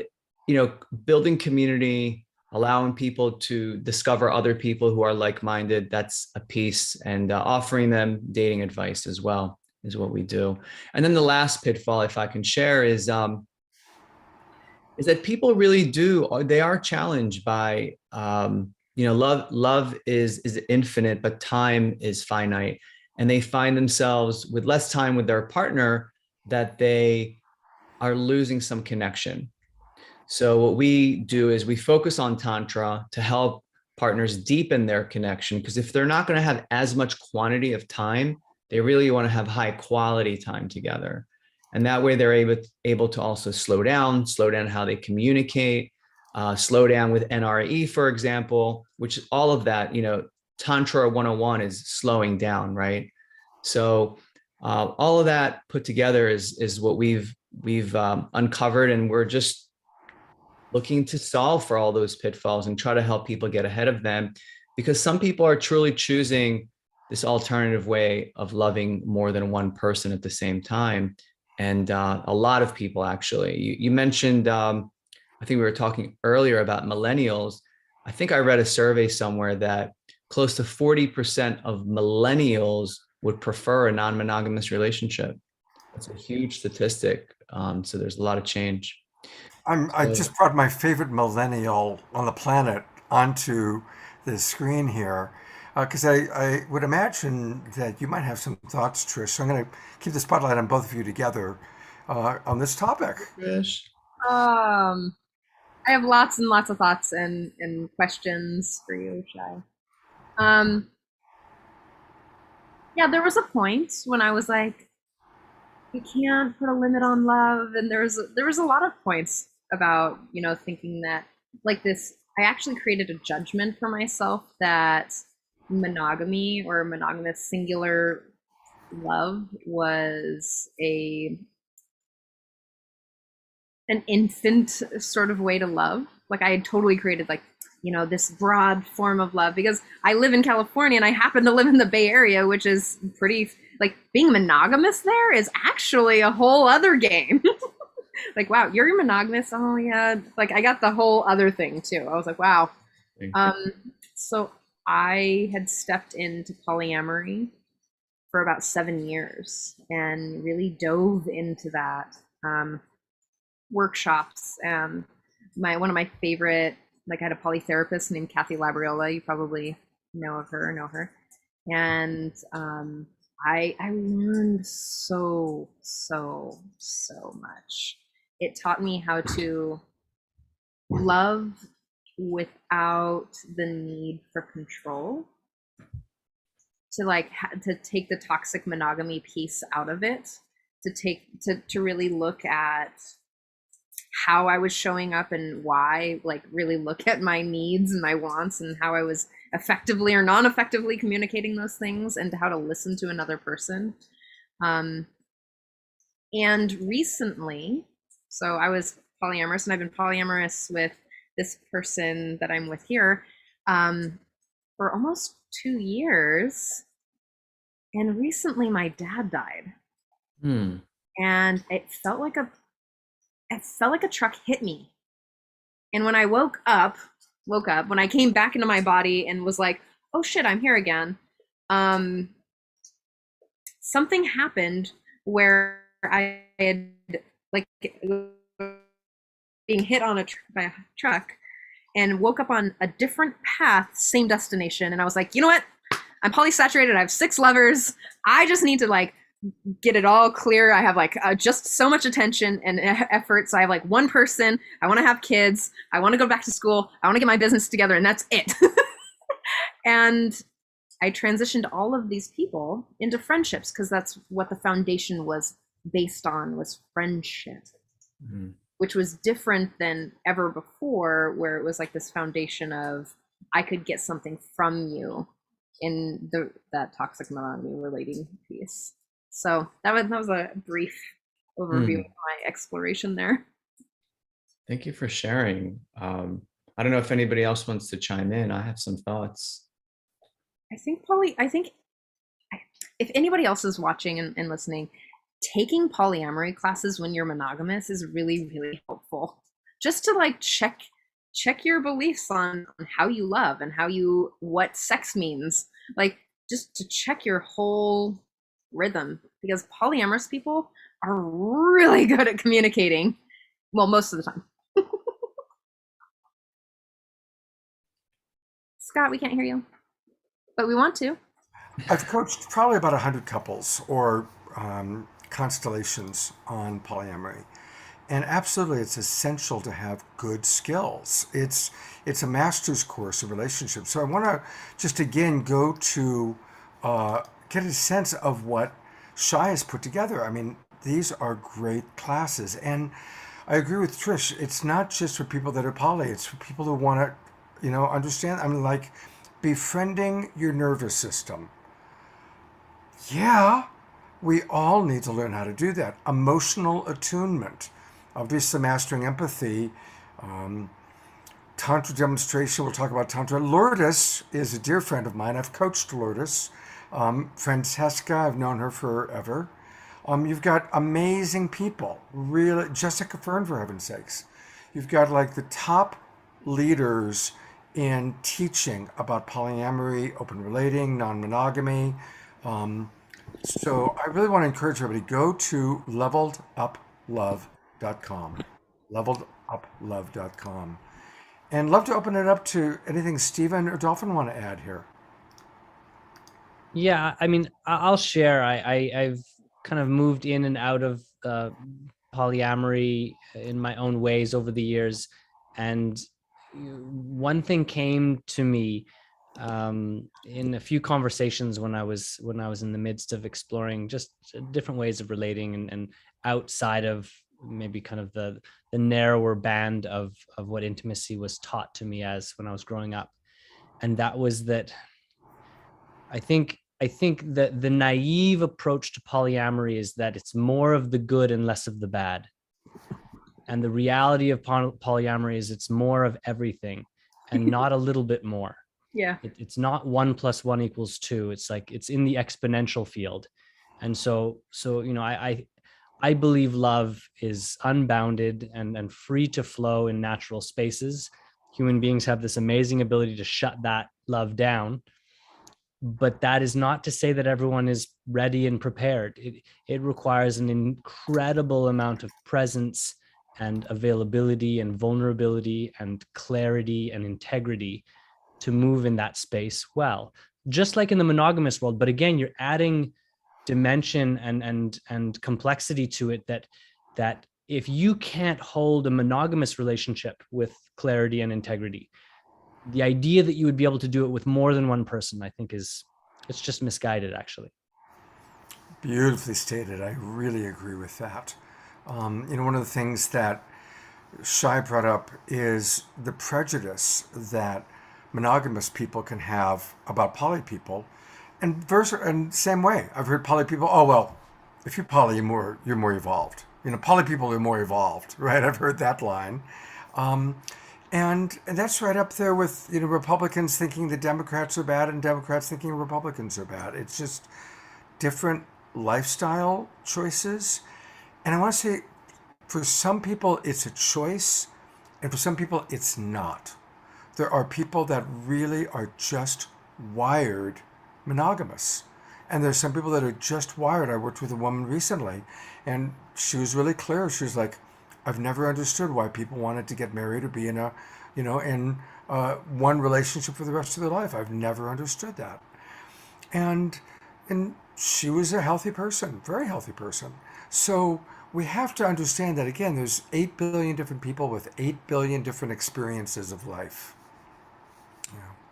building community, allowing people to discover other people who are like-minded, that's a piece, and offering them dating advice as well is what we do. And then the last pitfall, if I can share, is that people really they are challenged by, love is infinite, but time is finite. And they find themselves with less time with their partner, that they are losing some connection. So what we do is we focus on Tantra to help partners deepen their connection, because if they're not going to have as much quantity of time, they really want to have high quality time together. And that way they're able to also slow down how they communicate, slow down with NRE, for example, which all of that, Tantra 101 is slowing down, right? So all of that put together is what we've uncovered, and we're just looking to solve for all those pitfalls and try to help people get ahead of them, because some people are truly choosing this alternative way of loving more than one person at the same time. And a lot of people, actually, you mentioned, I think we were talking earlier about millennials. I think I read a survey somewhere that close to 40% of millennials would prefer a non-monogamous relationship. That's a huge statistic. So there's a lot of change. I just brought my favorite millennial on the planet onto the screen here, because I would imagine that you might have some thoughts, Trish. So I'm going to keep the spotlight on both of you together on this topic. Trish. I have lots and lots of thoughts and questions for you, Shai. Yeah, there was a point when I was like, you can't put a limit on love, and there was a lot of points about thinking that, like, this, I actually created a judgment for myself that monogamy or monogamous singular love was an infant sort of way to love. Like, I had totally created this broad form of love, because I live in California and I happen to live in the Bay Area, which is pretty, like, being monogamous there is actually a whole other game. Like, wow, you're monogamous? Oh yeah. Like, I got the whole other thing too. I was like, wow. So I had stepped into polyamory for about 7 years and really dove into that. Workshops, and one of my favorite, like, I had a polytherapist named Kathy Labriola. You probably know her. And I learned so much. It taught me how to love without the need for control, to take the toxic monogamy piece out of it, to really look at how I was showing up and why, like really look at my needs and my wants and how I was effectively or non-effectively communicating those things, and how to listen to another person. And recently, so I was polyamorous, and I've been polyamorous with this person that I'm with here for almost 2 years. And recently my dad died. And it felt like a truck hit me. And when I woke up, when I came back into my body and was like, oh shit, I'm here again. Something happened where I had like being hit on by a truck and woke up on a different path, same destination. And I was like, you know what? I'm polysaturated. I have 6 levers. I just need to like get it all clear. I have like just so much attention and effort. So I have like one person. I want to have kids. I want to go back to school. I want to get my business together, and that's it. And I transitioned all of these people into friendships, because that's what the foundation was based on, was friendship, which was different than ever before, where it was like this foundation of I could get something from you in that toxic monogamy relating piece. So that was a brief overview of my exploration there. Thank you for sharing. I don't know if anybody else wants to chime in. I have some thoughts. I think if anybody else is watching and listening, taking polyamory classes when you're monogamous is really, really helpful. Just to like check your beliefs on how you love and what sex means. Like just to check your whole rhythm, because polyamorous people are really good at communicating. Well, most of the time. Scott, we can't hear you, but we want to. I've coached probably about 100 couples or constellations on polyamory. And absolutely, it's essential to have good skills. It's a master's course of relationships. So I want to just again go to get a sense of what Shai has put together. I mean, these are great classes. And I agree with Trish. It's not just for people that are poly. It's for people who want to, understand. I mean, like befriending your nervous system. Yeah, we all need to learn how to do that. Emotional attunement. Obviously, mastering empathy. Tantra demonstration, we'll talk about Tantra. Lourdes is a dear friend of mine. I've coached Lourdes. Francesca, I've known her forever. You've got amazing people. Really, Jessica Fern, for heaven's sakes. You've got like the top leaders in teaching about polyamory, open relating, non-monogamy. So I really want to encourage everybody, go to leveleduplove.com, leveleduplove.com. And love to open it up to anything Stephen or Dolphin want to add here. Yeah, I mean, I'll share. I've kind of moved in and out of polyamory in my own ways over the years. And one thing came to me in a few conversations when I was in the midst of exploring just different ways of relating and outside of maybe kind of the narrower band of what intimacy was taught to me as when I was growing up. And that was that I think that the naive approach to polyamory is that it's more of the good and less of the bad. And the reality of polyamory is it's more of everything and not a little bit more. Yeah. It's not 1 + 1 = 2. It's like it's in the exponential field. And so I believe love is unbounded and free to flow in natural spaces. Human beings have this amazing ability to shut that love down. But that is not to say that everyone is ready and prepared. It requires an incredible amount of presence and availability and vulnerability and clarity and integrity to move in that space well, just like in the monogamous world. But again, you're adding dimension and complexity to it that if you can't hold a monogamous relationship with clarity and integrity, the idea that you would be able to do it with more than one person, I think is It's just misguided, actually. Beautifully stated. I really agree with that. One of the things that Shai brought up is the prejudice that monogamous people can have about poly people, and same way. I've heard poly people, oh well, if you're poly, you're more evolved. Poly people are more evolved, right? I've heard that line, and that's right up there with Republicans thinking the Democrats are bad and Democrats thinking Republicans are bad. It's just different lifestyle choices, and I want to say, for some people it's a choice, and for some people it's not. There are people that really are just wired monogamous. And there's some people that are just wired. I worked with a woman recently, and she was really clear. She was like, I've never understood why people wanted to get married or be in one relationship for the rest of their life. I've never understood that. And she was a healthy person, very healthy person. So we have to understand that, again, there's 8 billion different people with 8 billion different experiences of life.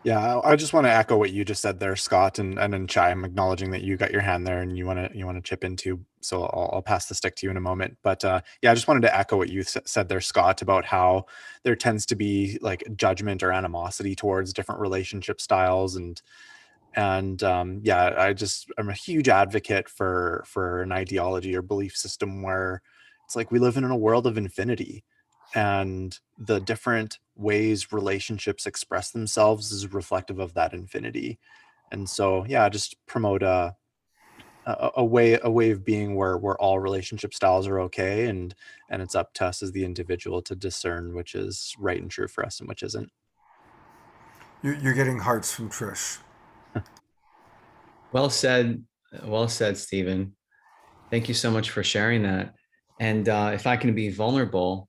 Yeah, I just want to echo what you just said there, Scott, and then Chai. I'm acknowledging that you got your hand there and you want to chip in too. So I'll pass the stick to you in a moment. But yeah, I just wanted to echo what you said there, Scott, about how there tends to be like judgment or animosity towards different relationship styles, and yeah, I'm a huge advocate for an ideology or belief system where it's like we live in a world of infinity, and the different ways relationships express themselves is reflective of that infinity. And so yeah, just promote a way of being where all relationship styles are okay, and it's up to us as the individual to discern which is right and true for us and which isn't. You're getting hearts from Trish. Well said, Stephen. Thank you so much for sharing that. And if I can be vulnerable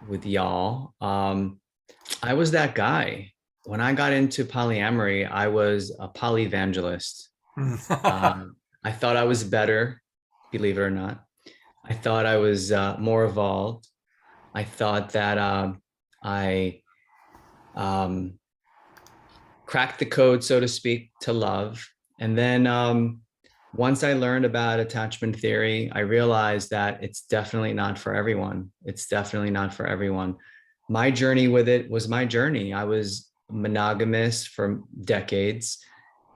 with y'all, I was that guy. When I got into polyamory, I was a polyevangelist. I thought I was better, believe it or not. I thought I was more evolved. I thought that I cracked the code, so to speak, to love. And then once I learned about attachment theory, I realized that it's definitely not for everyone. It's definitely not for everyone. My journey with it was my journey. I was monogamous for decades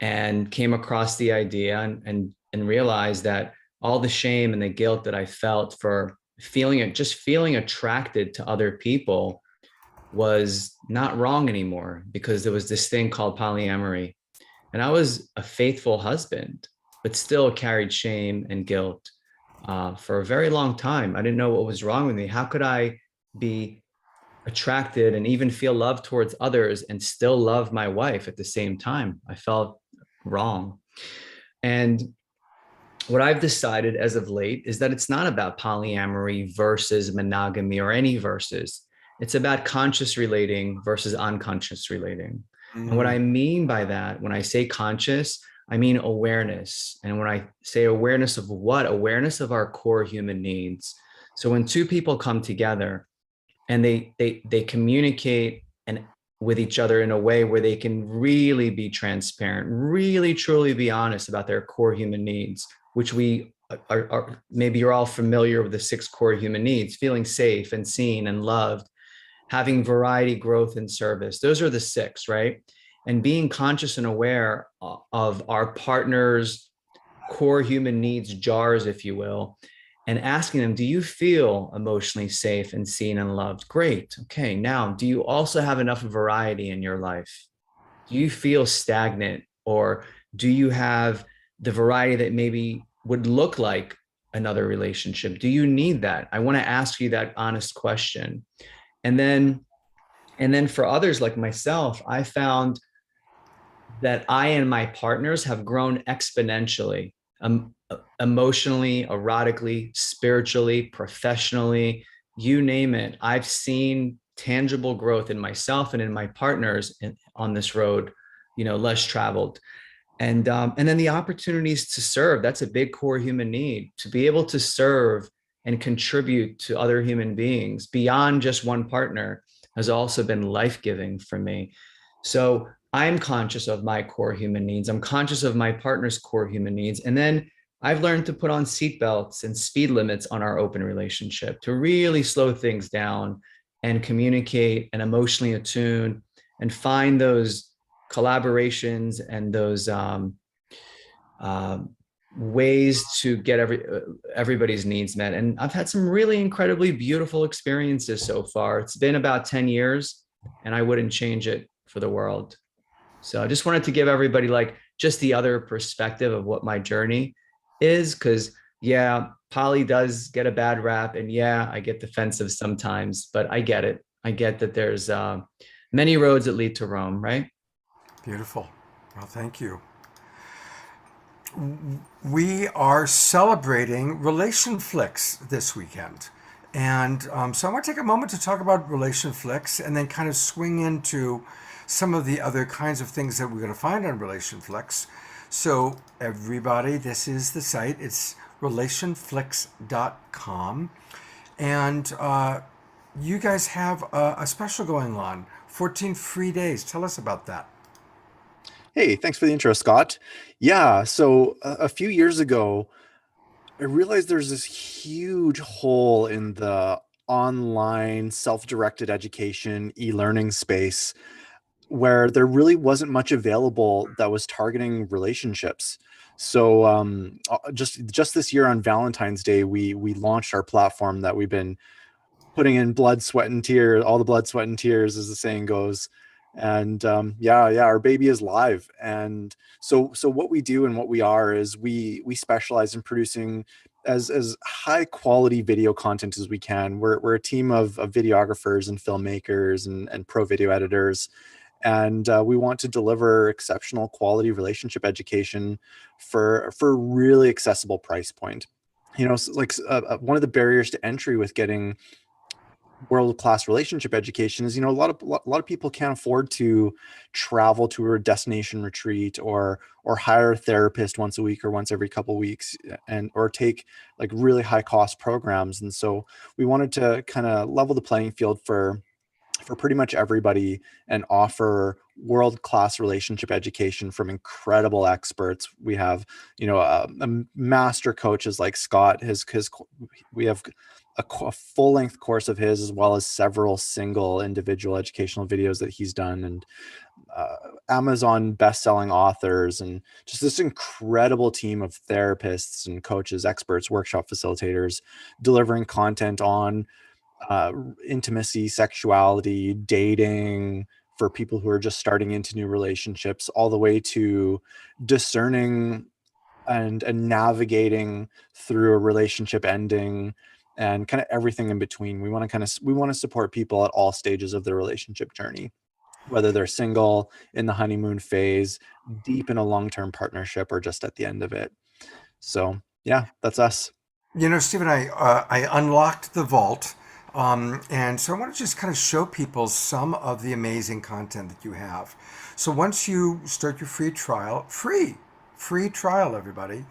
and came across the idea and realized that all the shame and the guilt that I felt for just feeling attracted to other people was not wrong anymore, because there was this thing called polyamory. And I was a faithful husband, but still carried shame and guilt for a very long time. I didn't know what was wrong with me. How could I be attracted and even feel love towards others and still love my wife at the same time? I felt wrong. And what I've decided as of late is that it's not about polyamory versus monogamy or any versus. It's about conscious relating versus unconscious relating. And what I mean by that, when I say conscious, I mean awareness. And when I say awareness of what? Awareness of our core human needs. So when two people come together and they communicate and with each other in a way where they can really be transparent, really truly be honest about their core human needs, which we are maybe you're all familiar with the 6 core human needs: feeling safe and seen and loved, having variety, growth, and service. Those are the 6, right? And being conscious and aware of our partner's core human needs jars, if you will, and asking them, do you feel emotionally safe and seen and loved? Great. Okay. Now, do you also have enough variety in your life? Do you feel stagnant, or do you have the variety that maybe would look like another relationship? Do you need that? I want to ask you that honest question. And then for others like myself, I found that I and my partners have grown exponentially, emotionally, erotically, spiritually, professionally, you name it. I've seen tangible growth in myself and in my partners on this road, less traveled. And then the opportunities to serve, that's a big core human need, to be able to serve and contribute to other human beings beyond just one partner has also been life-giving for me. So I'm conscious of my core human needs. I'm conscious of my partner's core human needs. And then I've learned to put on seatbelts and speed limits on our open relationship to really slow things down and communicate and emotionally attune and find those collaborations and those ways to get everybody's needs met. And I've had some really incredibly beautiful experiences so far. It's been about 10 years and I wouldn't change it for the world. So I just wanted to give everybody like just the other perspective of what my journey is. Cause yeah, poly does get a bad rap and yeah, I get defensive sometimes, but I get it. I get that there's many roads that lead to Rome, right? Beautiful. Well, thank you. We are celebrating RelationFlix this weekend. And so I want to take a moment to talk about RelationFlix and then kind of swing into some of the other kinds of things that we're going to find on RelationFlix. So everybody, this is the site. It's RelationFlix.com. And you guys have a special going on, 14 free days. Tell us about that. Hey, thanks for the intro, Scott. Yeah, so a few years ago, I realized there's this huge hole in the online self-directed education e-learning space where there really wasn't much available that was targeting relationships. So just this year on Valentine's Day, we launched our platform that we've been putting in blood, sweat, and tears, all the blood, sweat, and tears, as the saying goes. And our baby is live. And so what we do and what we are is we specialize in producing as high quality video content as we can. We're a team of videographers and filmmakers and pro video editors. And we want to deliver exceptional quality relationship education for a really accessible price point. You know, like one of the barriers to entry with getting world-class relationship education is, you know, a lot of people can't afford to travel to a destination retreat or hire a therapist once a week or once every couple of weeks or take like really high cost programs. And so we wanted to kind of level the playing field for pretty much everybody and offer world-class relationship education from incredible experts. We have, you know, a master coaches like Scott. We have a full-length course of his, as well as several single individual educational videos that he's done, and Amazon best-selling authors, and just this incredible team of therapists and coaches, experts, workshop facilitators, delivering content on intimacy, sexuality, dating, for people who are just starting into new relationships, all the way to discerning and navigating through a relationship ending, and kind of everything in between. We want to support people at all stages of their relationship journey, whether they're single, in the honeymoon phase, deep in a long-term partnership, or just at the end of it. So yeah, that's us. You know, Steve and I unlocked the vault. And so I want to just kind of show people some of the amazing content that you have. So once you start your free trial, free trial, everybody.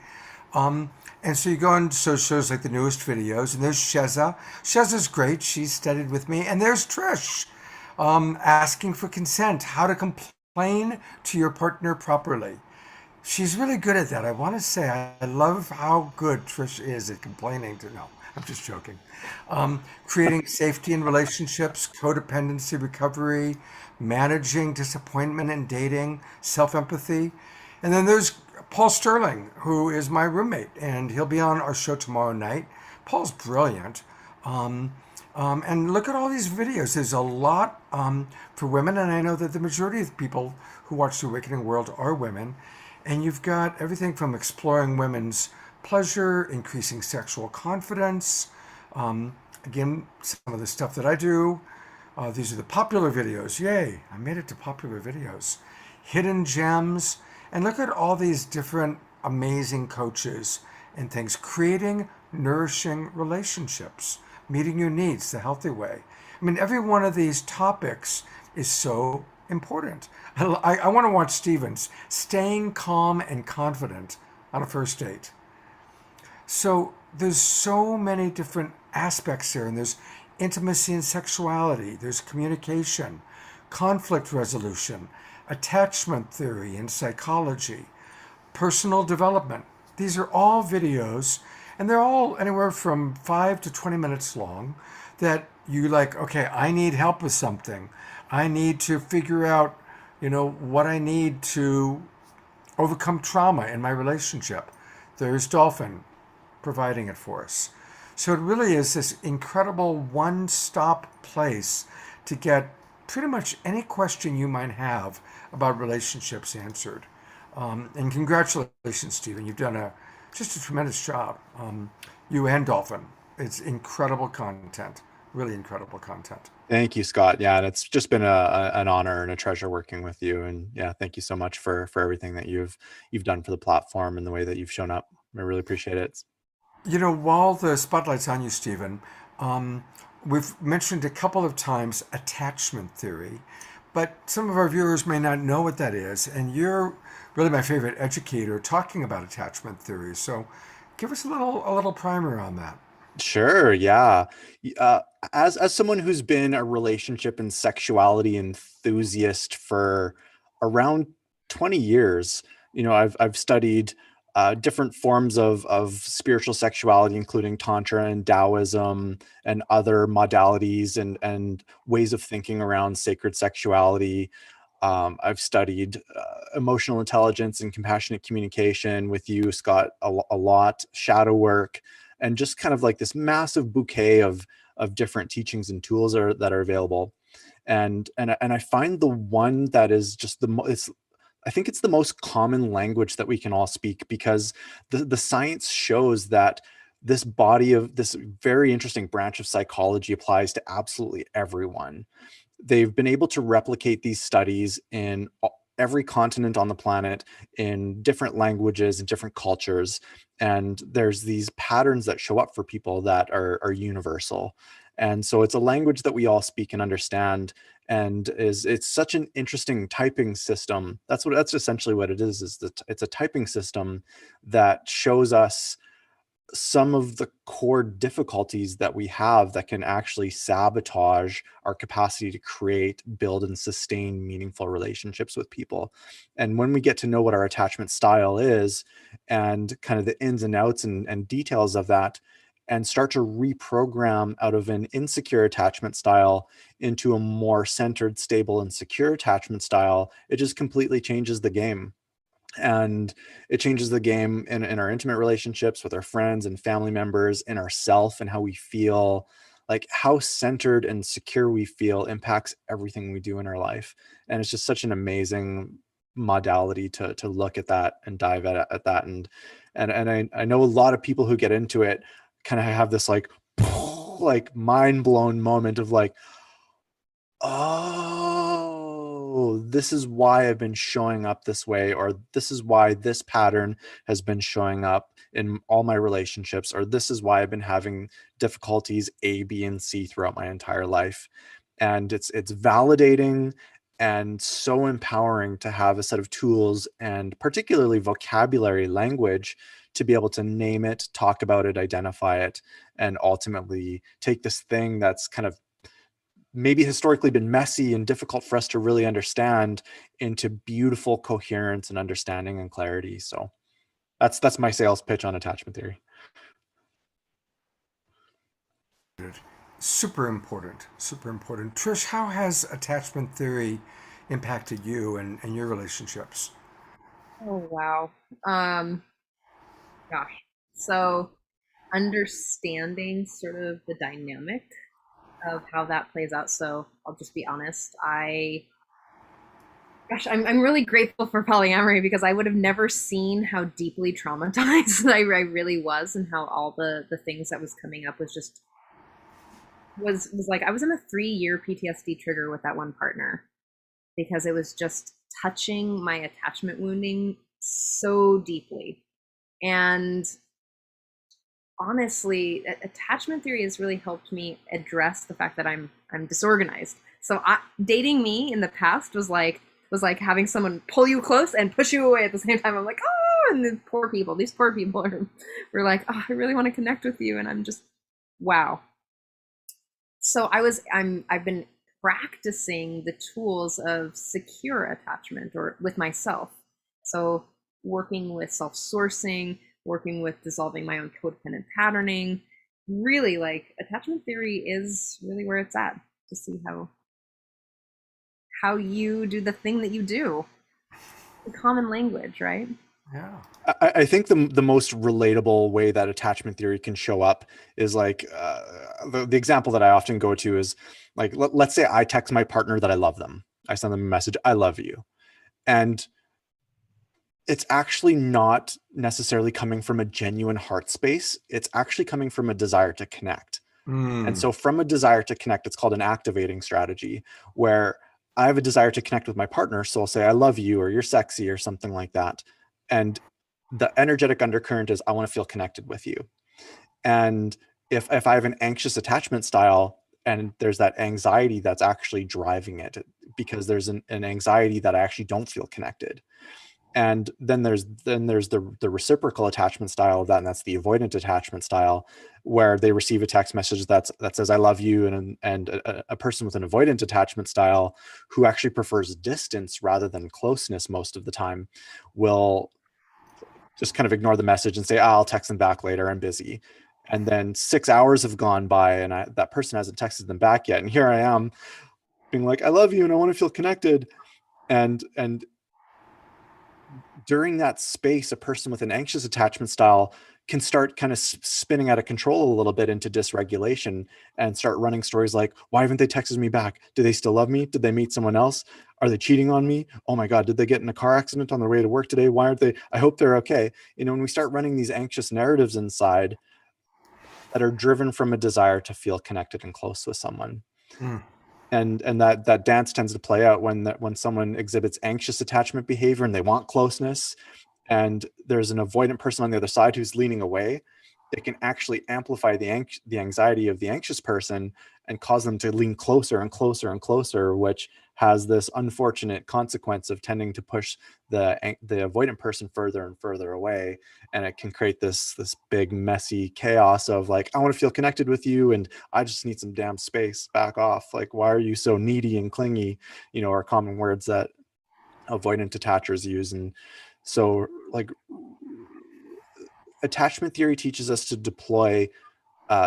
And so you go on, so it shows like the newest videos, and there's Sheza. Sheza's great. She's studied with me. And there's Trish, asking for consent, how to complain to your partner properly. She's really good at that. I want to say I love how good Trish is at complaining to, no, I'm just joking. Creating safety in relationships, codependency recovery, managing disappointment in dating, self-empathy. And then there's Paul Sterling, who is my roommate, and he'll be on our show tomorrow night. Paul's brilliant. And look at all these videos. There's a lot for women, and I know that the majority of people who watch The Awakening World are women. And you've got everything from exploring women's pleasure, increasing sexual confidence. Again, some of the stuff that I do. These are the popular videos. Yay, I made it to popular videos. Hidden gems. And look at all these different amazing coaches and things. Creating nourishing relationships. Meeting your needs the healthy way. I mean, every one of these topics is so important. I want to watch Stevens, Staying Calm and Confident on a First Date. So there's so many different aspects here, and there's intimacy and sexuality, there's communication, conflict resolution, attachment theory and psychology, personal development. These are all videos, and they're all anywhere from 5 to 20 minutes long, that you like, okay, I need help with something. I need to figure out, what I need to overcome trauma in my relationship. There's Dolphin providing it for us. So it really is this incredible one-stop place to get pretty much any question you might have about relationships answered. And congratulations, Stephen. You've done just a tremendous job. You and Dolphin. It's incredible content. Really incredible content. Thank you, Scott. Yeah, and it's just been an honor and a treasure working with you. And yeah, thank you so much for everything that you've done for the platform and the way that you've shown up. I really appreciate it. While the spotlight's on you, Stephen, we've mentioned a couple of times attachment theory, but some of our viewers may not know what that is, and you're really my favorite educator talking about attachment theory. So give us a little primer on that. Sure. Yeah. As someone who's been a relationship and sexuality enthusiast for around 20 years, I've studied different forms of spiritual sexuality, including Tantra and Taoism and other modalities and ways of thinking around sacred sexuality. I've studied emotional intelligence and compassionate communication with you, Scott, a lot, shadow work, and just kind of like this massive bouquet of different teachings and tools that are available. And I find the one that is just I think it's the most common language that we can all speak, because the science shows that this very interesting branch of psychology applies to absolutely everyone. They've been able to replicate these studies in every continent on the planet, in different languages and different cultures. And there's these patterns that show up for people that are universal. And so it's a language that we all speak and understand. And it's such an interesting typing system. That's essentially what it is that it's a typing system that shows us some of the core difficulties that we have that can actually sabotage our capacity to create, build, and sustain meaningful relationships with people. And when we get to know what our attachment style is and kind of the ins and outs and details of that, and start to reprogram out of an insecure attachment style into a more centered, stable, and secure attachment style, it just completely changes the game. And it changes the game in our intimate relationships with our friends and family members, in ourself, and how we feel. Like how centered and secure we feel impacts everything we do in our life. And it's just such an amazing modality to look at that and dive at that. And I know a lot of people who get into it kind of have this like mind blown moment of like, oh, this is why I've been showing up this way, or this is why this pattern has been showing up in all my relationships, or this is why I've been having difficulties A, B, and C throughout my entire life. And it's validating and so empowering to have a set of tools, and particularly vocabulary, language, to be able to name it, talk about it, identify it, and ultimately take this thing that's kind of maybe historically been messy and difficult for us to really understand into beautiful coherence and understanding and clarity. So that's my sales pitch on attachment theory. Super important. Trish, how has attachment theory impacted you and your relationships? Oh wow. Gosh. So understanding sort of the dynamic of how that plays out. So I'll just be honest. I'm really grateful for polyamory, because I would have never seen how deeply traumatized I really was, and how all the things that was coming up was like I was in a 3-year PTSD trigger with that one partner, because it was just touching my attachment wounding so deeply. And honestly, attachment theory has really helped me address the fact that I'm disorganized. So dating me in the past was like having someone pull you close and push you away at the same time. I'm like, oh, and these poor people were like, oh, I really want to connect with you, and I'm just, wow. So I've been practicing the tools of secure attachment or with myself. So working with self-sourcing, working with dissolving my own codependent patterning, really like attachment theory is really where it's at to see how you do the thing that you do. The common language, right? Yeah. I think the most relatable way that attachment theory can show up is like the example that I often go to is like, let's say I text my partner that I love them. I send them a message, I love you. And it's actually not necessarily coming from a genuine heart space. It's actually coming from a desire to connect. And so from a desire to connect, it's called an activating strategy, where I have a desire to connect with my partner. So I'll say, I love you, or you're sexy, or something like that. And the energetic undercurrent is, I want to feel connected with you. And if I have an anxious attachment style and there's that anxiety that's actually driving it, because there's an anxiety that I actually don't feel connected. And then there's the reciprocal attachment style of that, and that's the avoidant attachment style, where they receive a text message that says I love you, and a person with an avoidant attachment style who actually prefers distance rather than closeness most of the time will just kind of ignore the message and say, I'll text them back later, I'm busy. And then 6 hours have gone by and that person hasn't texted them back yet, and here I am being like, I love you and I want to feel connected. And during that space, a person with an anxious attachment style can start kind of spinning out of control a little bit into dysregulation and start running stories like, why haven't they texted me back? Do they still love me? Did they meet someone else? Are they cheating on me? Oh my God, did they get in a car accident on their way to work today? Why aren't they? I hope they're okay. You know, when we start running these anxious narratives inside that are driven from a desire to feel connected and close with someone. And that dance tends to play out when someone exhibits anxious attachment behavior and they want closeness, and there's an avoidant person on the other side who's leaning away. It can actually amplify the anxiety of the anxious person and cause them to lean closer and closer and closer, which has this unfortunate consequence of tending to push the avoidant person further and further away. And it can create this big messy chaos of like, I want to feel connected with you and I just need some damn space, back off. Like, why are you so needy and clingy? You know, are common words that avoidant attachers use. And so like attachment theory teaches us to deploy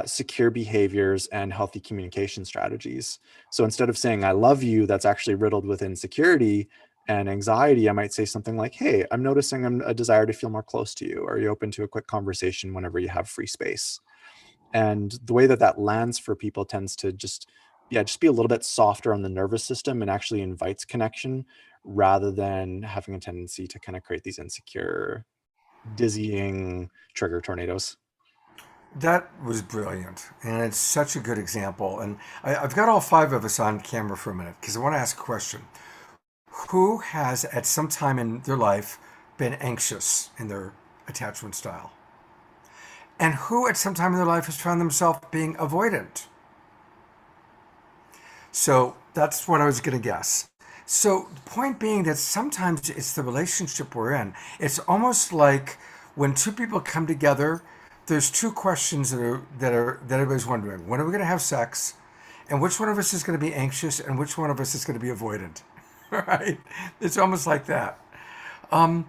secure behaviors and healthy communication strategies. So instead of saying, I love you, that's actually riddled with insecurity and anxiety, I might say something like, hey, I'm noticing a desire to feel more close to you. Are you open to a quick conversation whenever you have free space? And the way that lands for people tends to just be a little bit softer on the nervous system and actually invites connection rather than having a tendency to kind of create these insecure, dizzying trigger tornadoes. That was brilliant, and it's such a good example. And I've got all five of us on camera for a minute because I want to ask a question. Who has, at some time in their life, been anxious in their attachment style? And who, at some time in their life, has found themselves being avoidant? So that's what I was going to guess. So the point being that sometimes it's the relationship we're in. It's almost like when two people come together, there's two questions that everybody's wondering. When are we going to have sex? And which one of us is going to be anxious and which one of us is going to be avoidant? Right? It's almost like that. I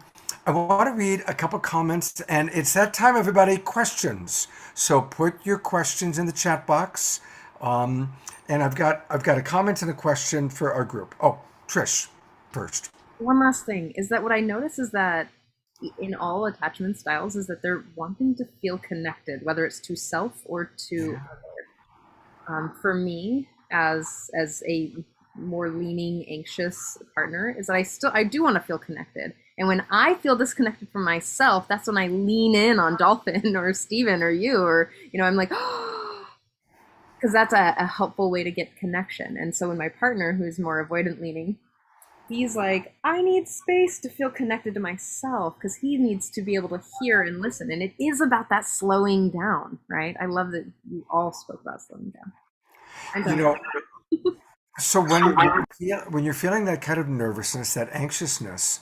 want to read a couple comments, and it's that time, everybody. Questions. So put your questions in the chat box. And I've got a comment and a question for our group. Oh, Trish, first. One last thing is that what I notice is that in all attachment styles is that they're wanting to feel connected, whether it's to self or to other. For me, as a more leaning, anxious partner, is that I do want to feel connected. And when I feel disconnected from myself, that's when I lean in on Dolphin or Steven or you, or, you know, I'm like, because that's a helpful way to get connection. And so when my partner, who's more avoidant leaning, he's like, I need space to feel connected to myself because he needs to be able to hear and listen. And it is about that slowing down, right? I love that you all spoke about slowing down. You know, so when you're feeling that kind of nervousness, that anxiousness,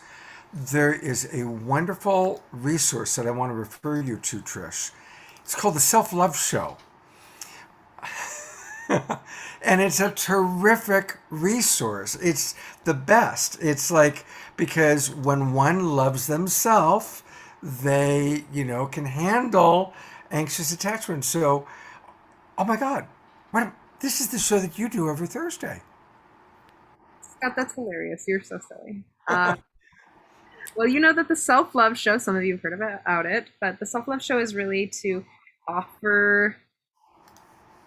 there is a wonderful resource that I want to refer you to, Trish. It's called the Self-Love Show. And it's a terrific resource. It's the best. It's like, because when one loves themselves, they, can handle anxious attachment. So, oh my God, this is the show that you do every Thursday. Scott, that's hilarious. You're so silly. Well, you know that the Self Love Show, some of you have heard about it, but the Self Love Show is really to offer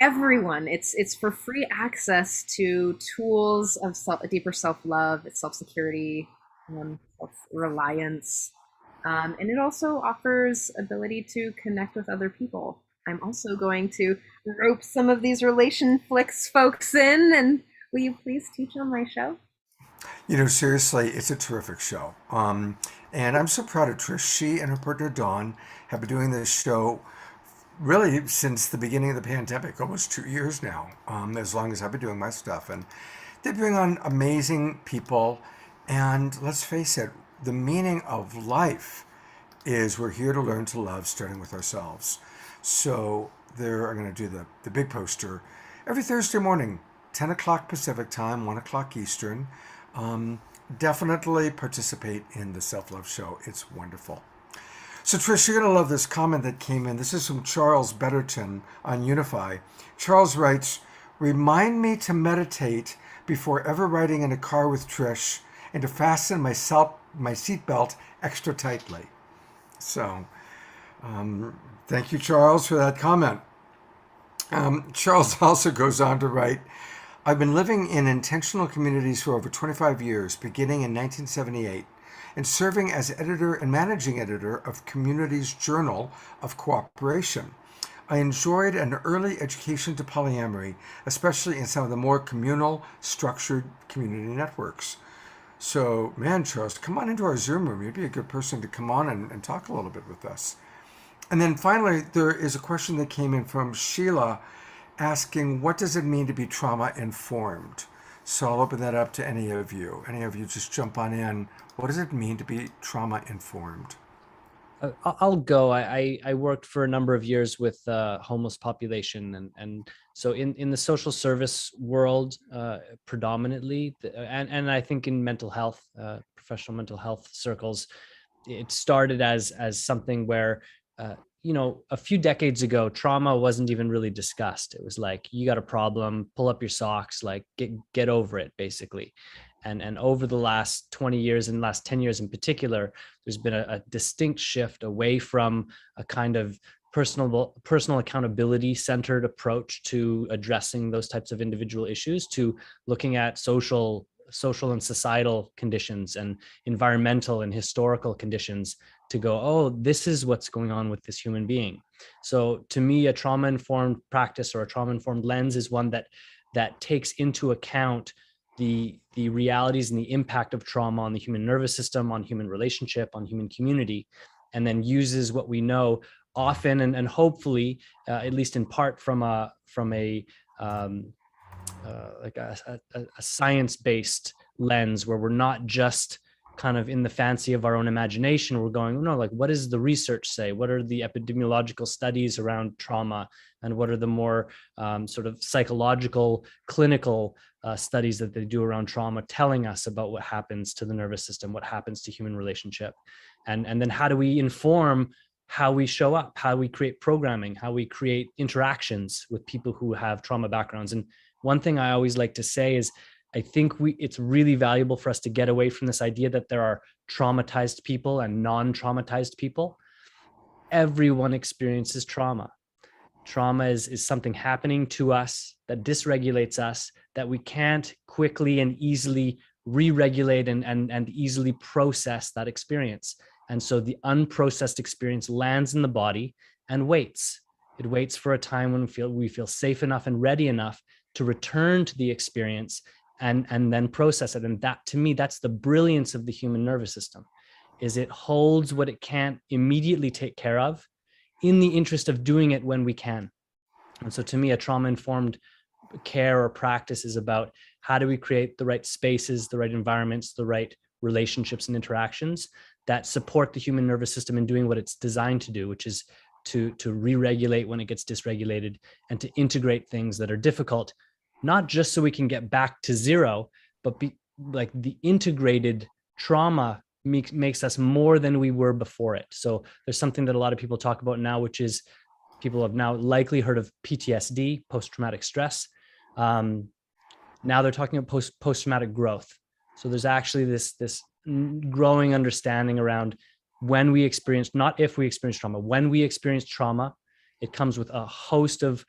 everyone. It's for free access to tools of deeper self love, self security, self reliance, and it also offers ability to connect with other people. I'm also going to rope some of these RelationFlix folks in, and will you please teach on my show? Seriously, it's a terrific show. And I'm so proud of Trish. She and her partner Dawn have been doing this show really since the beginning of the pandemic, almost 2 years now, as long as I've been doing my stuff. And they bring on amazing people. And let's face it, the meaning of life is we're here to learn to love, starting with ourselves. So they're going to do the big poster every Thursday morning, 10 o'clock Pacific time, 1 o'clock Eastern. Definitely participate in the Self-Love Show. It's wonderful. So Trish, you're going to love this comment that came in. This is from Charles Betterton on Unify. Charles writes, remind me to meditate before ever riding in a car with Trish and to fasten my seatbelt extra tightly. So thank you, Charles, for that comment. Charles also goes on to write, I've been living in intentional communities for over 25 years, beginning in 1978, and serving as editor and managing editor of Community's Journal of Cooperation. I enjoyed an early education to polyamory, especially in some of the more communal, structured community networks. So, man, Charles, come on into our Zoom room. You'd be a good person to come on and talk a little bit with us. And then finally, there is a question that came in from Sheila asking, what does it mean to be trauma-informed? So I'll open that up to any of you. Any of you just jump on in. What does it mean to be trauma-informed? I'll go. I worked for a number of years with homeless population, and so in the social service world, predominantly, and I think in mental health, professional mental health circles, it started as something where a few decades ago, trauma wasn't even really discussed. It was like, you got a problem, pull up your socks, like get over it, basically. And over the last 20 years and last 10 years in particular, there's been a distinct shift away from a kind of personal accountability centered approach to addressing those types of individual issues, to looking at social and societal conditions and environmental and historical conditions to go, oh, this is what's going on with this human being. So to me, a trauma-informed practice or a trauma-informed lens is one that takes into account the realities and the impact of trauma on the human nervous system, on human relationship, on human community, and then uses what we know often and hopefully, at least in part, from a science-based lens, where we're not just kind of in the fancy of our own imagination. We're going, no, like, what does the research say? What are the epidemiological studies around trauma? And what are the more sort of psychological, clinical studies that they do around trauma, telling us about what happens to the nervous system, what happens to human relationship? And then how do we inform how we show up, how we create programming, how we create interactions with people who have trauma backgrounds? And one thing I always like to say is, I think it's really valuable for us to get away from this idea that there are traumatized people and non-traumatized people. Everyone experiences trauma. Trauma is something happening to us that dysregulates us, that we can't quickly and easily re-regulate and easily process that experience. And so the unprocessed experience lands in the body and waits. It waits for a time when we feel safe enough and ready enough to return to the experience and then process it. And that, to me, that's the brilliance of the human nervous system, is it holds what it can't immediately take care of in the interest of doing it when we can. And so to me, a trauma-informed care or practice is about how do we create the right spaces, the right environments, the right relationships and interactions that support the human nervous system in doing what it's designed to do, which is to re-regulate when it gets dysregulated, and to integrate things that are difficult, not just so we can get back to zero, but like the integrated trauma makes us more than we were before it. So there's something that a lot of people talk about now, which is people have now likely heard of PTSD, post-traumatic stress. Now they're talking about post-traumatic growth. So there's actually this growing understanding around when we experience, not if we experience trauma, when we experience trauma, it comes with a host of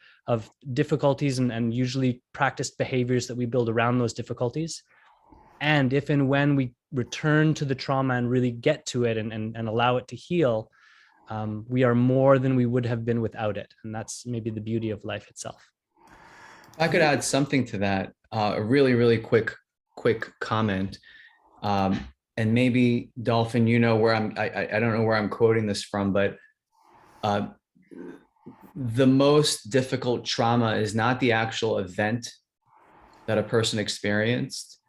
difficulties and usually practiced behaviors that we build around those difficulties. And if and when we return to the trauma and really get to it and allow it to heal, we are more than we would have been without it. And that's maybe the beauty of life itself. I could add something to that, a really, really quick comment. And maybe Dolphin, you know where I don't know where I'm quoting this from, but the most difficult trauma is not the actual event that a person experienced,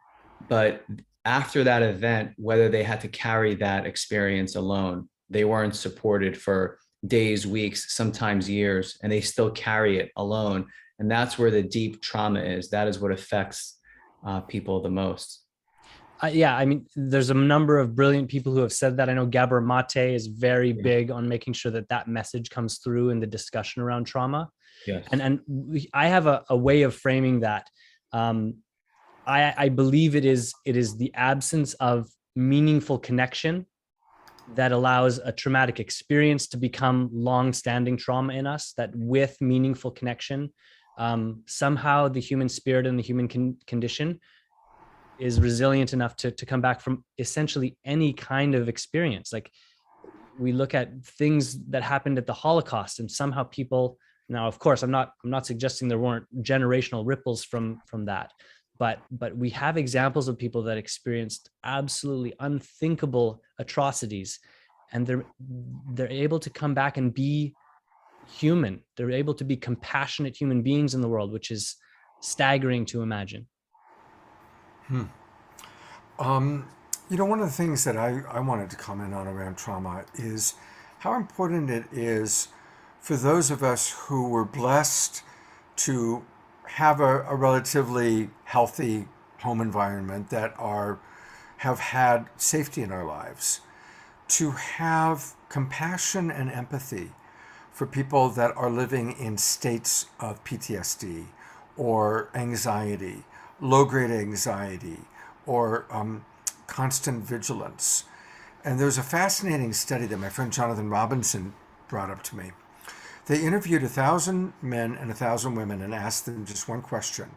but after that event, whether they had to carry that experience alone, they weren't supported for days, weeks, sometimes years, and they still carry it alone. And that's where the deep trauma is. That is what affects people the most. Yeah, I mean, there's a number of brilliant people who have said that. I know Gabor Mate is very big on making sure that message comes through in the discussion around trauma. Yes. And I have a way of framing that. I believe it is the absence of meaningful connection that allows a traumatic experience to become long-standing trauma in us, that with meaningful connection, somehow the human spirit and the human condition is resilient enough to come back from essentially any kind of experience. Like, we look at things that happened at the Holocaust, and somehow people, now of course I'm not suggesting there weren't generational ripples from that, but we have examples of people that experienced absolutely unthinkable atrocities, and they're able to come back and be human. They're able to be compassionate human beings in the world, which is staggering to imagine. One of the things that I wanted to comment on around trauma is how important it is for those of us who were blessed to have a relatively healthy home environment, that have had safety in our lives, to have compassion and empathy for people that are living in states of PTSD or anxiety, low-grade anxiety, or constant vigilance. And there's a fascinating study that my friend Jonathan Robinson brought up to me. They interviewed 1,000 men and 1,000 women and asked them just one question.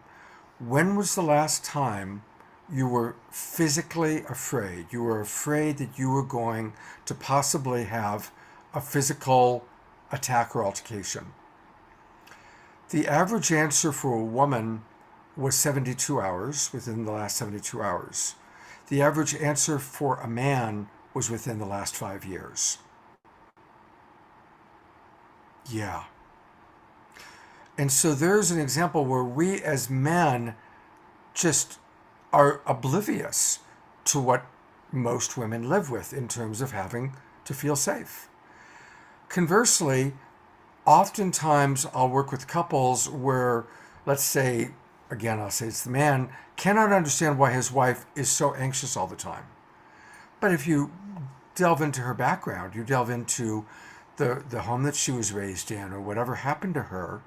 When was the last time you were physically afraid? You were afraid that you were going to possibly have a physical attack or altercation. The average answer for a woman was 72 hours, within the last 72 hours. The average answer for a man was within the last 5 years. Yeah. And so there's an example where we as men just are oblivious to what most women live with in terms of having to feel safe. Conversely, oftentimes I'll work with couples where, let's say, again, I'll say it's the man, cannot understand why his wife is so anxious all the time. But if you delve into her background, you delve into the home that she was raised in or whatever happened to her,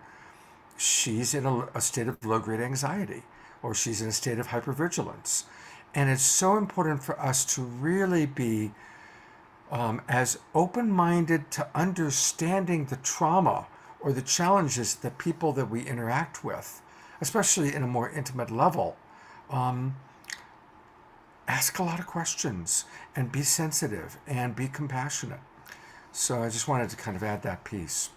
she's in a state of low-grade anxiety, or she's in a state of hypervigilance. And it's so important for us to really be as open-minded to understanding the trauma or the challenges that people that we interact with, especially in a more intimate level. Ask a lot of questions and be sensitive and be compassionate. So I just wanted to kind of add that piece.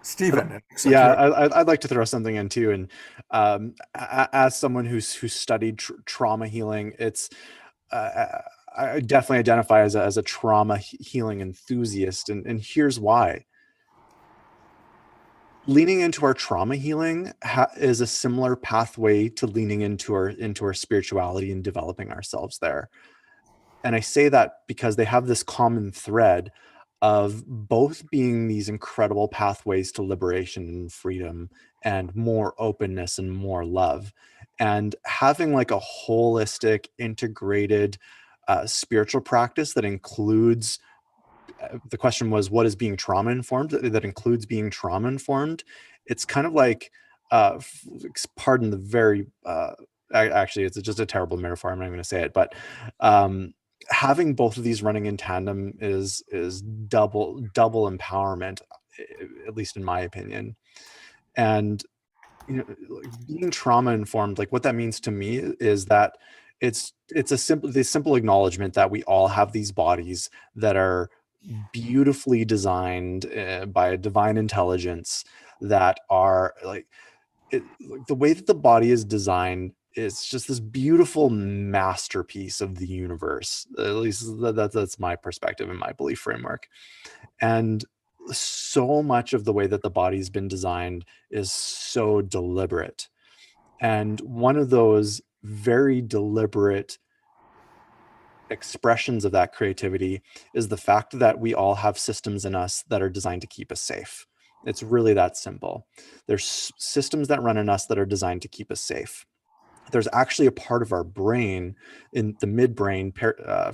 Stephen. Yeah, I'd like to throw something in too. And as someone who's studied trauma healing, it's I definitely identify as a trauma healing enthusiast, and here's why. Leaning into our trauma healing is a similar pathway to leaning into our spirituality and developing ourselves there. And I say that because they have this common thread of both being these incredible pathways to liberation and freedom and more openness and more love, and having like a holistic, integrated spiritual practice that includes, the question was, what is being trauma informed? That includes being trauma informed. It's kind of like, pardon the very, actually, it's just a terrible metaphor. I'm not going to say it, but having both of these running in tandem is double empowerment, at least in my opinion. And like being trauma informed, like what that means to me is that it's the simple acknowledgement that we all have these bodies that are beautifully designed by a divine intelligence, that are like, the way that the body is designed is just this beautiful masterpiece of the universe. At least that's my perspective and my belief framework. And so much of the way that the body's been designed is so deliberate. And one of those very deliberate expressions of that creativity is the fact that we all have systems in us that are designed to keep us safe. It's really that simple. There's systems that run in us that are designed to keep us safe. There's actually a part of our brain, in the midbrain,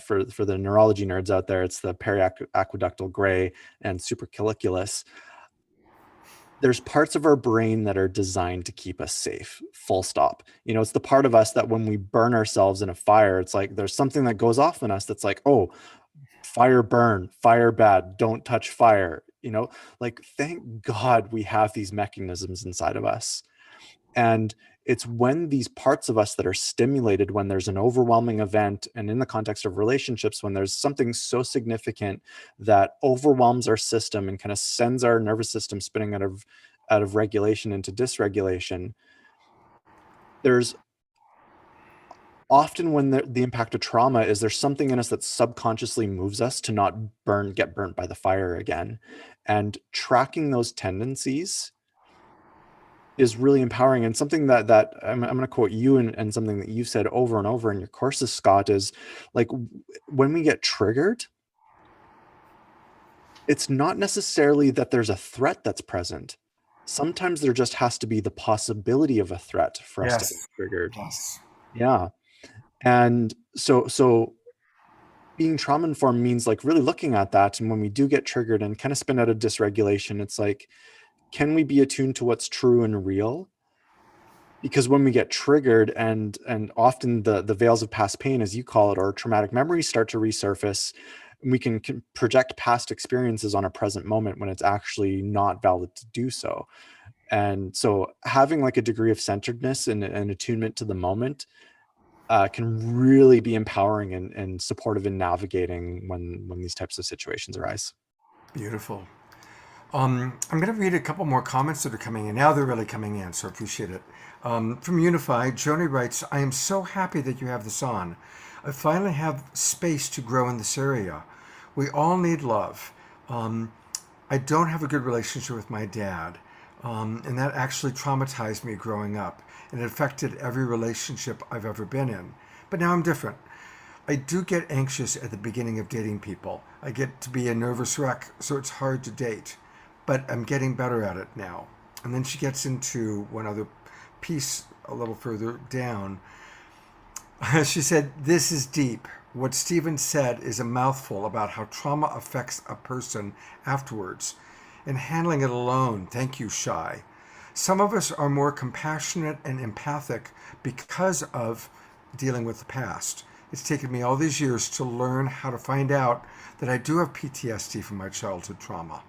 for the neurology nerds out there, it's the periaqueductal gray and supracolliculus. There's parts of our brain that are designed to keep us safe, full stop. It's the part of us that when we burn ourselves in a fire, it's like there's something that goes off in us that's like, oh, fire burn, fire bad, don't touch fire. Like, thank God we have these mechanisms inside of us. And it's when these parts of us that are stimulated, when there's an overwhelming event, and in the context of relationships, when there's something so significant that overwhelms our system and kind of sends our nervous system spinning out of regulation into dysregulation, there's often, when the impact of trauma is, there's something in us that subconsciously moves us to not get burnt by the fire again. And tracking those tendencies is really empowering. And something that I'm going to quote you, and something that you've said over and over in your courses, Scott, is like, when we get triggered, it's not necessarily that there's a threat that's present. Sometimes there just has to be the possibility of a threat for us to get triggered. Yes. Yeah. And so being trauma informed means like really looking at that. And when we do get triggered and kind of spin out of dysregulation, it's like, can we be attuned to what's true and real? Because when we get triggered, and often the veils of past pain, as you call it, or traumatic memories start to resurface, we can project past experiences on a present moment when it's actually not valid to do so. And so having like a degree of centeredness and attunement to the moment can really be empowering and supportive in navigating when these types of situations arise. Beautiful. I'm going to read a couple more comments that are coming in. Now they're really coming in, so I appreciate it. From Unified, Joni writes, I am so happy that you have this on. I finally have space to grow in this area. We all need love. I don't have a good relationship with my dad, and that actually traumatized me growing up, and it affected every relationship I've ever been in. But now I'm different. I do get anxious at the beginning of dating people. I get to be a nervous wreck, so it's hard to date. But I'm getting better at it now. And then she gets into one other piece a little further down. She said, this is deep. What Stephen said is a mouthful about how trauma affects a person afterwards. And handling it alone, thank you, Shy. Some of us are more compassionate and empathic because of dealing with the past. It's taken me all these years to learn how to find out that I do have PTSD from my childhood trauma.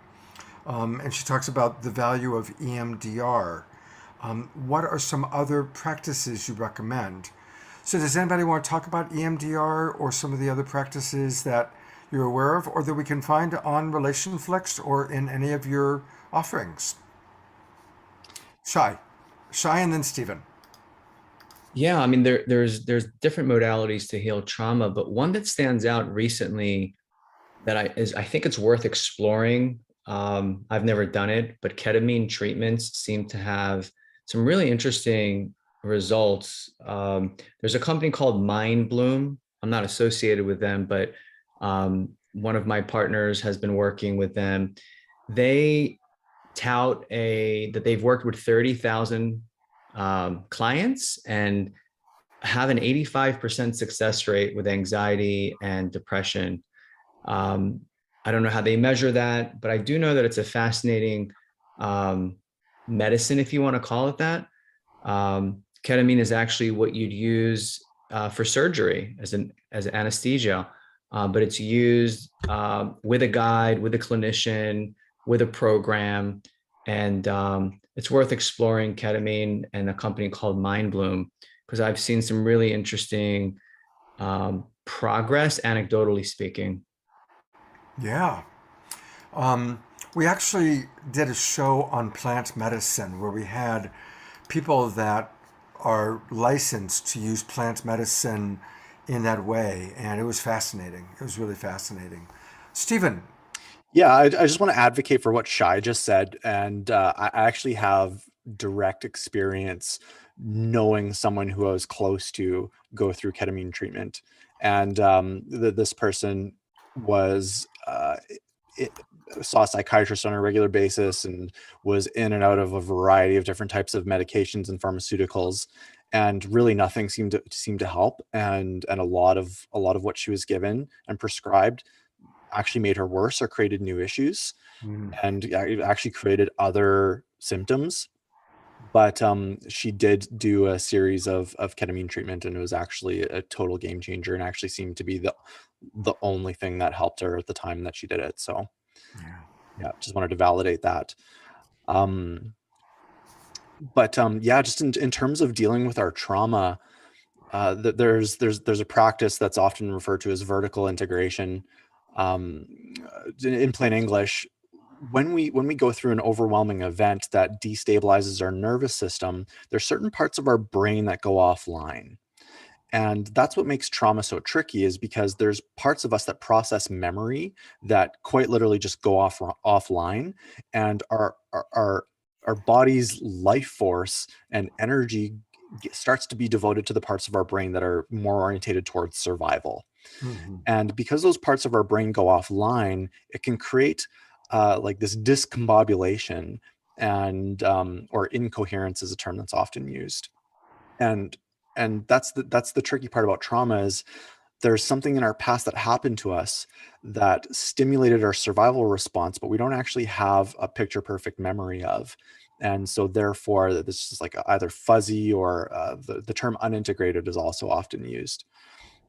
And she talks about the value of EMDR. What are some other practices you recommend? So does anybody want to talk about EMDR or some of the other practices that you're aware of or that we can find on RelationFlix or in any of your offerings? Shy and then Stephen. Yeah, I mean, there's different modalities to heal trauma, but one that stands out recently that I think it's worth exploring. I've never done it, but ketamine treatments seem to have some really interesting results. There's a company called Mind Bloom. I'm not associated with them, but one of my partners has been working with them. They tout that they've worked with 30,000 clients and have an 85% success rate with anxiety and depression. I don't know how they measure that, but I do know that it's a fascinating medicine, if you want to call it that. Ketamine is actually what you'd use for surgery as anesthesia, but it's used with a guide, with a clinician, with a program, and it's worth exploring ketamine and a company called Mind Bloom, because I've seen some really interesting progress, anecdotally speaking. Yeah. We actually did a show on plant medicine where we had people that are licensed to use plant medicine in that way, and it was fascinating. It was really fascinating. Stephen. Yeah, I just want to advocate for what Shai just said, and I actually have direct experience knowing someone who I was close to go through ketamine treatment, and this person was saw a psychiatrist on a regular basis and was in and out of a variety of different types of medications and pharmaceuticals, and really nothing seemed to help, and a lot of what she was given and prescribed actually made her worse or created new issues, and it actually created other symptoms. But she did do a series of ketamine treatment, and it was actually a total game changer, and actually seemed to be the only thing that helped her at the time that she did it. So yeah, just wanted to validate that. But yeah, just in terms of dealing with our trauma, there's a practice that's often referred to as vertical integration. In plain English, when we go through an overwhelming event that destabilizes our nervous system, there's certain parts of our brain that go offline. And that's what makes trauma so tricky, is because there's parts of us that process memory that quite literally just go offline, and our body's life force and energy starts to be devoted to the parts of our brain that are more orientated towards survival. And because those parts of our brain go offline, it can create like this discombobulation, and or incoherence is a term that's often used. And that's the tricky part about trauma, is there's something in our past that happened to us that stimulated our survival response, but we don't actually have a picture perfect memory of. And so therefore this is like either fuzzy, or the term unintegrated is also often used.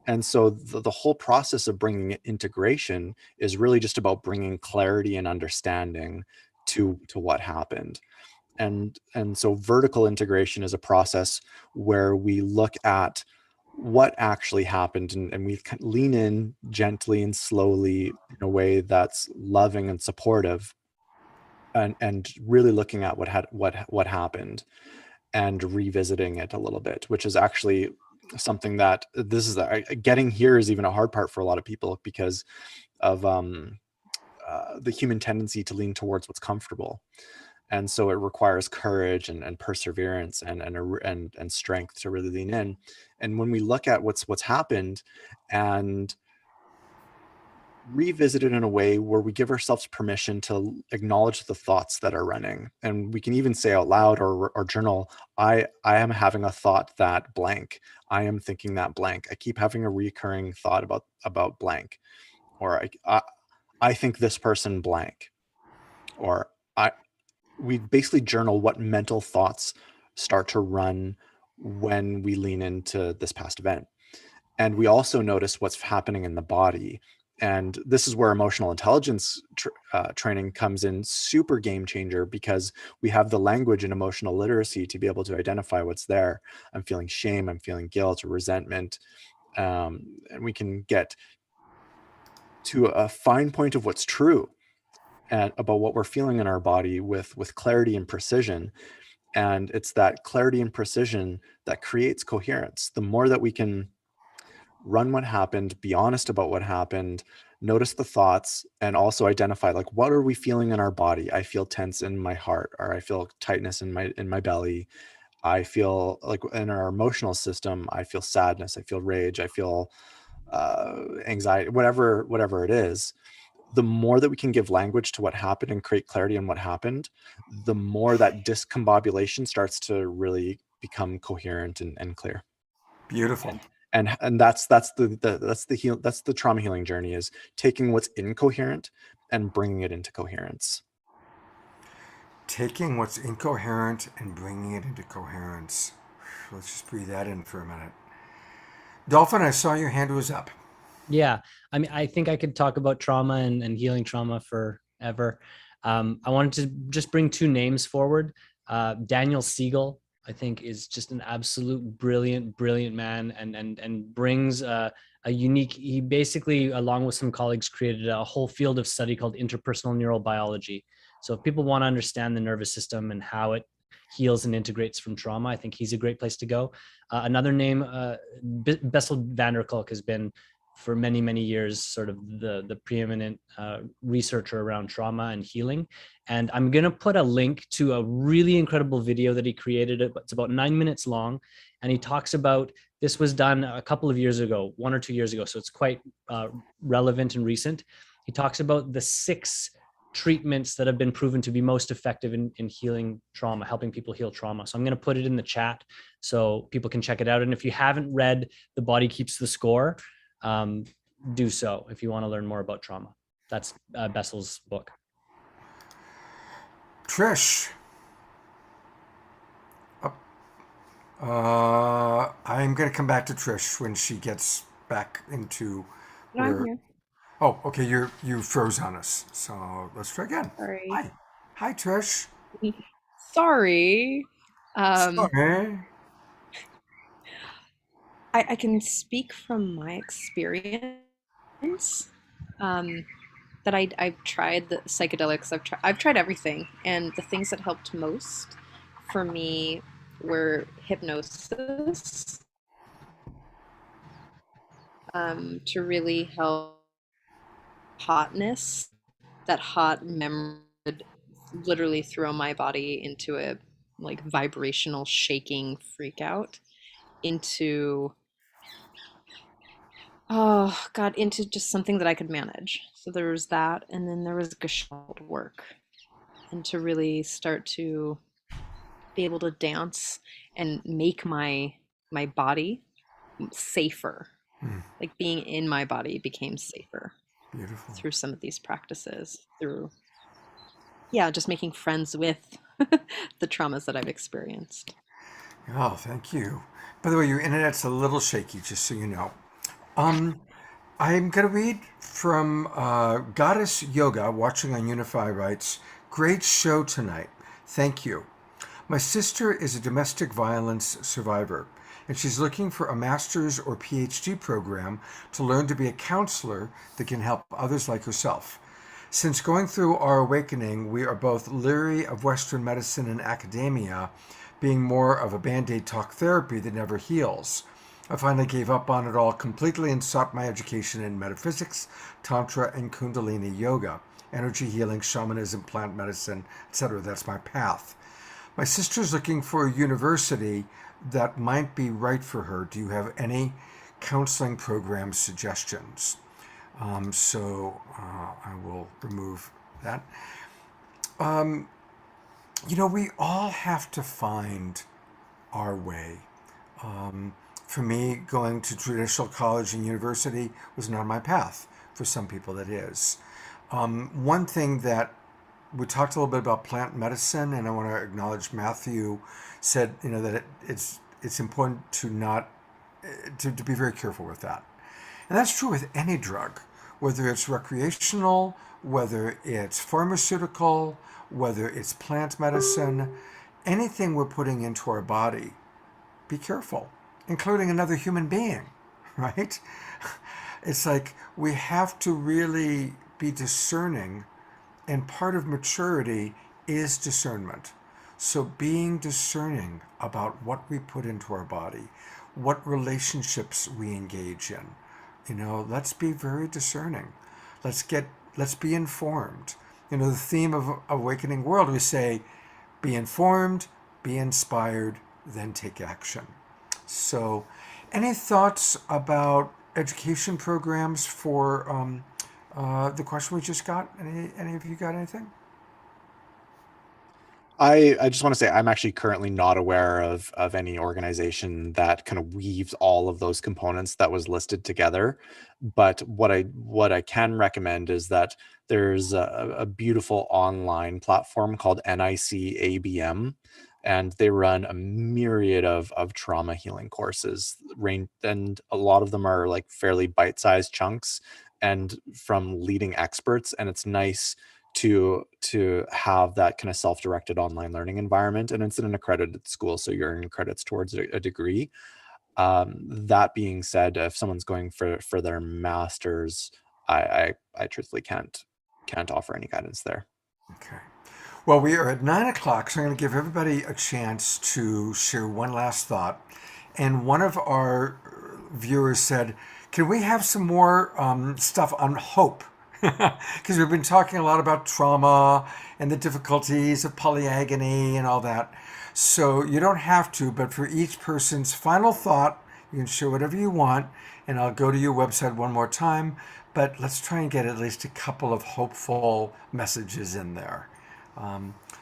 And so the whole process of bringing integration is really just about bringing clarity and understanding to what happened. And so vertical integration is a process where we look at what actually happened, and we lean in gently and slowly in a way that's loving and supportive, and really looking at what happened and revisiting it a little bit, which is actually something that getting here is even a hard part for a lot of people, because of the human tendency to lean towards what's comfortable. And so it requires courage and perseverance and strength to really lean in. And when we look at what's happened and revisit it in a way where we give ourselves permission to acknowledge the thoughts that are running, and we can even say out loud or journal, I am having a thought that blank. I am thinking that blank. I keep having a recurring thought about blank, or I think this person blank, or we basically journal what mental thoughts start to run when we lean into this past event. And we also notice what's happening in the body. And this is where emotional intelligence training comes in, super game changer, because we have the language and emotional literacy to be able to identify what's there. I'm feeling shame, I'm feeling guilt or resentment. And we can get to a fine point of what's true and about what we're feeling in our body with clarity and precision. And it's that clarity and precision that creates coherence. The more that we can run what happened, be honest about what happened, notice the thoughts, and also identify, like, what are we feeling in our body? I feel tense in my heart, or I feel tightness in my belly. I feel like in our emotional system, I feel sadness, I feel rage, I feel anxiety, whatever it is, the more that we can give language to what happened and create clarity on what happened, the more that discombobulation starts to really become coherent and clear. Beautiful. And that's the trauma healing journey, is taking what's incoherent and bringing it into coherence. Taking what's incoherent and bringing it into coherence. Let's just breathe that in for a minute. Dolphin, I saw your hand was up. Yeah. I mean, I think I could talk about trauma and healing trauma forever. I wanted to just bring two names forward. Daniel Siegel, I think, is just an absolute brilliant man, and brings a unique, he basically, along with some colleagues, created a whole field of study called interpersonal neurobiology. So if people want to understand the nervous system and how it heals and integrates from trauma, I think he's a great place to go. Another name, Bessel van der Kolk, has been for many years sort of the preeminent researcher around trauma and healing. And I'm going to put a link to a really incredible video that he created. It's about 9 minutes long. And he talks about, this was done a couple of years ago, 1 or 2 years ago. So it's quite relevant and recent. He talks about the 6 treatments that have been proven to be most effective in healing trauma, helping people heal trauma. So I'm going to put it in the chat so people can check it out. And if you haven't read The Body Keeps the Score, do so if you want to learn more about trauma. That's Bessel's book. Trish. I'm going to come back to Trish when she gets back into No, I'm where. here. Oh, okay. You froze on us, so let's try again. Sorry. Hi, Trish. Sorry. Sorry. I can speak from my experience. That I've tried the psychedelics. I've tried everything, and the things that helped most for me were hypnosis, to really help hotness. That hot memory would literally throw my body into a like vibrational shaking freak out, into oh god, into just something that I could manage. So there was that, and then there was gestalt work, and to really start to be able to dance and make my body safer. Like being in my body became safer Beautiful. through some of these practices, through just making friends with the traumas that I've experienced. Oh, thank you. By the way, your internet's a little shaky, just so you know. I'm going to read from Goddess Yoga, watching on Unify, writes, "Great show tonight. Thank you. My sister is a domestic violence survivor, and she's looking for a master's or PhD program to learn to be a counselor that can help others like herself. Since going through our awakening, we are both leery of Western medicine and academia being more of a Band-Aid talk therapy that never heals. I finally gave up on it all completely and sought my education in metaphysics, tantra, and kundalini yoga, energy healing, shamanism, plant medicine, etc. That's my path. My sister's looking for a university that might be right for her. Do you have any counseling program suggestions?" So I will remove that. We all have to find our way. For me, going to traditional college and university was not my path. For some people, that is. One thing that we talked a little bit about plant medicine, and I want to acknowledge Matthew said, that it's important to not to be very careful with that, and that's true with any drug, whether it's recreational, whether it's pharmaceutical, whether it's plant medicine, anything we're putting into our body. Be careful, including another human being, right? It's like we have to really be discerning, and part of maturity is discernment. So being discerning about what we put into our body, what relationships we engage in, let's be very discerning. Let's be informed. The theme of Awakening World, we say, be informed, be inspired, then take action. So any thoughts about education programs for the question we just got? Any of you got anything? I just want to say I'm actually currently not aware of any organization that kind of weaves all of those components that was listed together. But what I can recommend is that there's a beautiful online platform called NIC ABM, and they run a myriad of trauma healing courses. And a lot of them are like fairly bite-sized chunks and from leading experts, and it's nice to have that kind of self-directed online learning environment, and it's in an accredited school, so you're earning credits towards a degree. That being said, if someone's going for their master's, I truthfully can't offer any guidance there. Okay. Well, we are at 9 o'clock, so I'm going to give everybody a chance to share one last thought. And one of our viewers said, can we have some more stuff on hope? Because we've been talking a lot about trauma and the difficulties of polyagony and all that. So you don't have to, but for each person's final thought, you can share whatever you want, and I'll go to your website one more time. But let's try and get at least a couple of hopeful messages in there.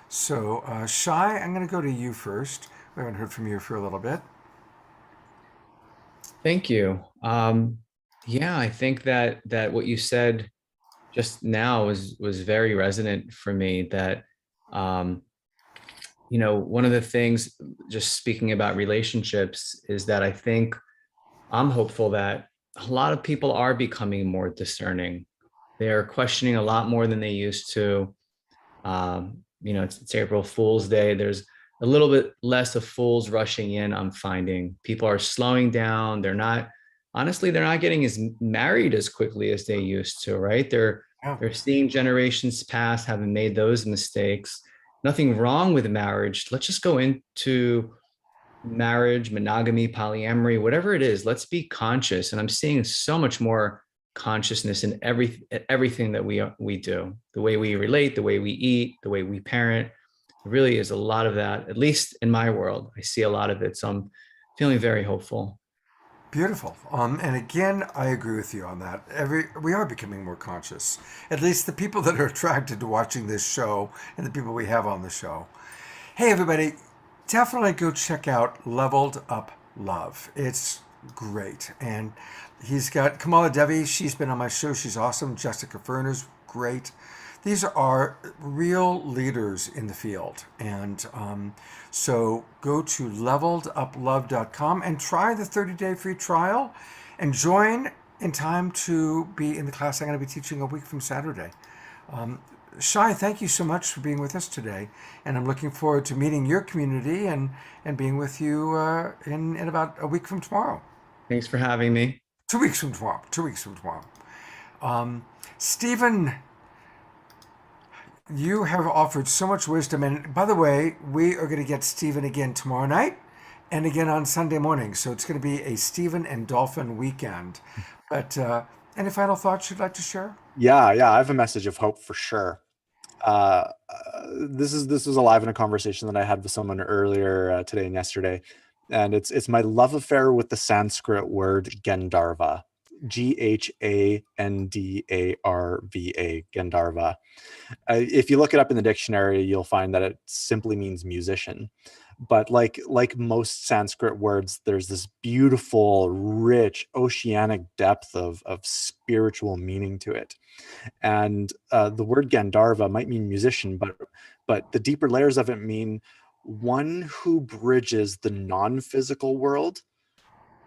Shai, I'm going to go to you first. We haven't heard from you for a little bit. Thank you. Yeah, I think that what you said just now was very resonant for me. That one of the things, just speaking about relationships, is that I think I'm hopeful that a lot of people are becoming more discerning. They are questioning a lot more than they used to. It's April Fool's Day. There's a little bit less of fools rushing in. I'm finding people are slowing down. They're not getting as married as quickly as they used to, right? They're seeing generations past, having made those mistakes. Nothing wrong with marriage. Let's just go into marriage, monogamy, polyamory, whatever it is. Let's be conscious. And I'm seeing so much more consciousness in everything that we do, the way we relate, the way we eat, the way we parent. There really is a lot of that, at least in my world. I see a lot of it. So I'm feeling very hopeful. Beautiful. And again, I agree with you on that. We are becoming more conscious. At least the people that are attracted to watching this show and the people we have on the show. Hey, everybody, definitely go check out Leveled Up Love. It's great. And he's got Kamala Devi. She's been on my show. She's awesome. Jessica Ferner's great. These are real leaders in the field. And so go to leveleduplove.com and try the 30-day free trial and join in time to be in the class I'm going to be teaching a week from Saturday. Shai, thank you so much for being with us today. And I'm looking forward to meeting your community and being with you in about a week from tomorrow. Thanks for having me. 2 weeks from tomorrow. 2 weeks from tomorrow. Stephen, you have offered so much wisdom. And by the way, we are going to get Stephen again tomorrow night and again on Sunday morning. So it's going to be a Stephen and Dolphin weekend. But any final thoughts you'd like to share? Yeah, I have a message of hope for sure. This was alive in a conversation that I had with someone earlier today and yesterday. And it's my love affair with the Sanskrit word Gandharva. Ghandarva, Gandharva. If you look it up in the dictionary, you'll find that it simply means musician. But like most Sanskrit words, there's this beautiful, rich, oceanic depth of spiritual meaning to it. And the word Gandharva might mean musician, but the deeper layers of it mean one who bridges the non-physical world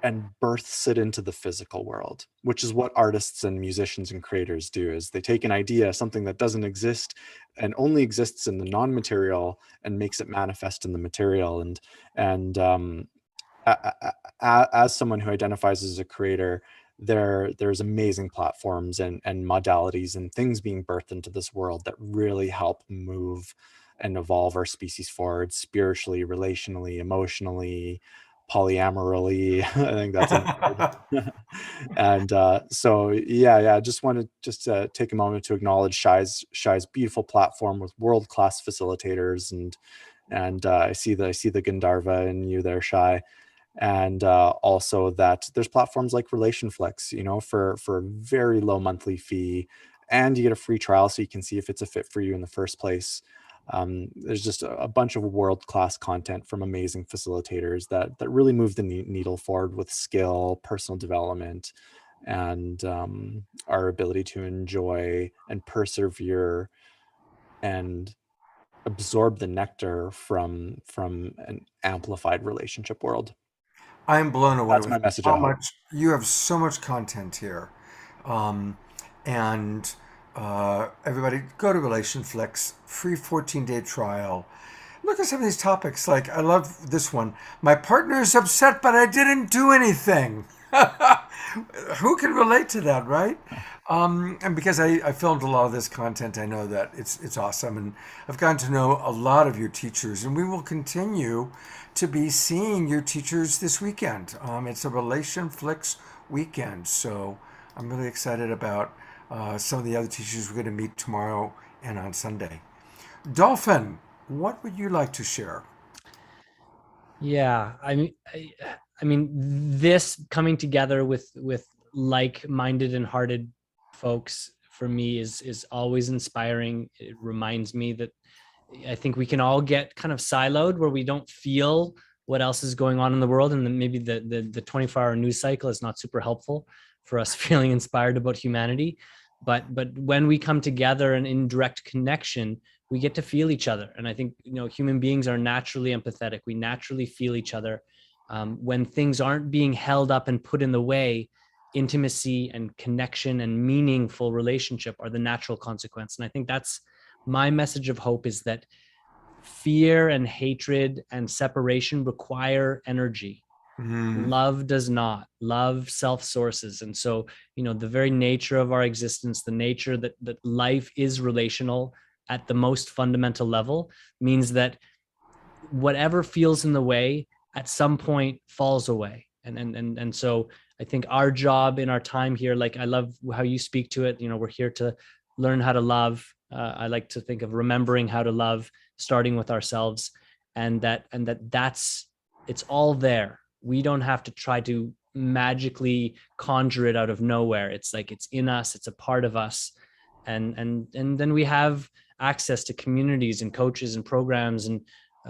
and births it into the physical world, which is what artists and musicians and creators do. Is they take an idea, something that doesn't exist and only exists in the non-material, and makes it manifest in the material. And as someone who identifies as a creator, there's amazing platforms and modalities and things being birthed into this world that really help move and evolve our species forward spiritually, relationally, emotionally, polyamorally. I think that's and so I just wanted to take a moment to acknowledge Shai's beautiful platform with world-class facilitators, and I see the Gandharva in you there, Shai. And also that there's platforms like RelationFlix, you know, for a very low monthly fee, and you get a free trial so you can see if it's a fit for you in the first place. There's just a bunch of world-class content from amazing facilitators that really move the needle forward with skill, personal development, and our ability to enjoy and persevere and absorb the nectar from an amplified relationship world. I am blown away That's with my message how at home. much you have so much content here. And everybody go to RelationFlix, free 14-day trial. Look at some of these topics. Like, I love this one. My partner is upset, but I didn't do anything. Who can relate to that, right? And because I filmed a lot of this content, I know that it's awesome, and I've gotten to know a lot of your teachers, and we will continue to be seeing your teachers this weekend. It's a RelationFlix weekend, so I'm really excited about some of the other teachers we're going to meet tomorrow and on Sunday. Dolphin, what would you like to share? Yeah, I mean, this coming together with like-minded and hearted folks for me is always inspiring. It reminds me that I think we can all get kind of siloed where we don't feel what else is going on in the world, and then maybe the 24-hour news cycle is not super helpful for us feeling inspired about humanity. But when we come together and in direct connection, we get to feel each other. And I think, you know, human beings are naturally empathetic. We naturally feel each other. When things aren't being held up and put in the way, intimacy and connection and meaningful relationship are the natural consequence. And I think that's my message of hope, is that fear and hatred and separation require energy. Love does not. Love self-sources. And so, you know, the very nature of our existence, the nature that life is relational at the most fundamental level, means that whatever feels in the way at some point falls away. And so I think our job in our time here, like, I love how you speak to it. You know, we're here to learn how to love. I like to think of remembering how to love, starting with ourselves, and that's it's all there. We don't have to try to magically conjure it out of nowhere. It's like it's in us. It's a part of us, and then we have access to communities and coaches and programs and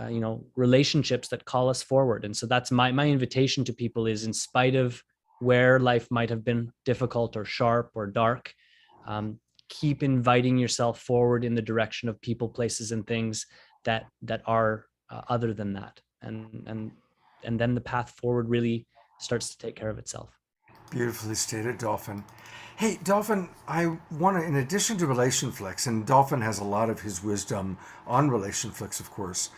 you know, relationships that call us forward. And so that's my invitation to people is, in spite of where life might have been difficult or sharp or dark, keep inviting yourself forward in the direction of people, places, and things that are other than that. And then the path forward really starts to take care of itself. Beautifully stated, Dolphin. Hey, Dolphin, I want to, in addition to RelationFlix, and Dolphin has a lot of his wisdom on RelationFlix, of course,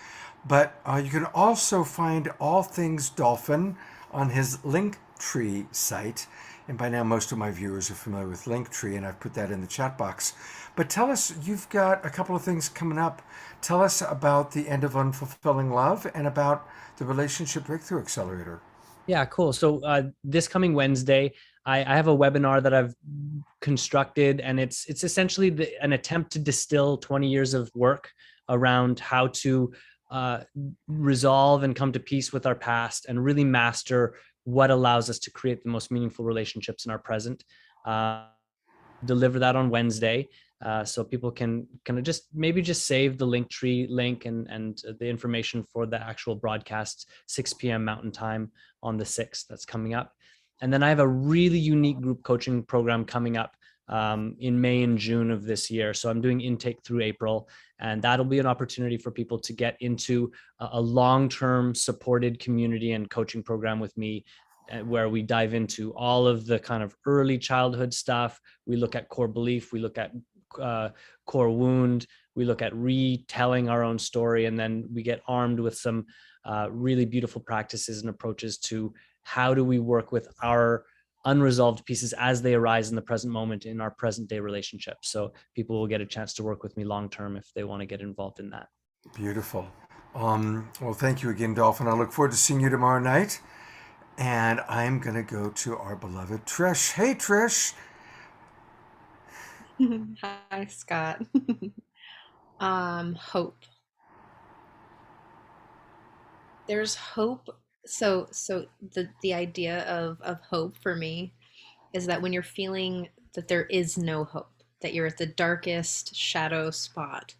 but you can also find all things Dolphin on his Linktree site. And by now, most of my viewers are familiar with Linktree, and I've put that in the chat box. But tell us, you've got a couple of things coming up. Tell us about the End of Unfulfilling Love and about the Relationship Breakthrough Accelerator. Yeah, cool. So this coming Wednesday, I have a webinar that I've constructed, and it's essentially an attempt to distill 20 years of work around how to resolve and come to peace with our past and really master what allows us to create the most meaningful relationships in our present. Deliver that on Wednesday. So people can kind of just save the Linktree link and the information for the actual broadcast, 6 p.m. Mountain Time on the 6th. That's coming up. And then I have a really unique group coaching program coming up in May and June of this year. So I'm doing intake through April, and that'll be an opportunity for people to get into a long-term supported community and coaching program with me, where we dive into all of the kind of early childhood stuff. We look at core belief, we look at core wound, we look at retelling our own story, and then we get armed with some really beautiful practices and approaches to how do we work with our unresolved pieces as they arise in the present moment in our present day relationship. So people will get a chance to work with me long term if they want to get involved in that. Beautiful. Well, thank you again, Dolphin. I look forward to seeing you tomorrow night. And I'm going to go to our beloved Trish. Hey, Trish. Hi, Scott. Hope. There's hope So the idea of hope for me is that when you're feeling that there is no hope, that you're at the darkest shadow spot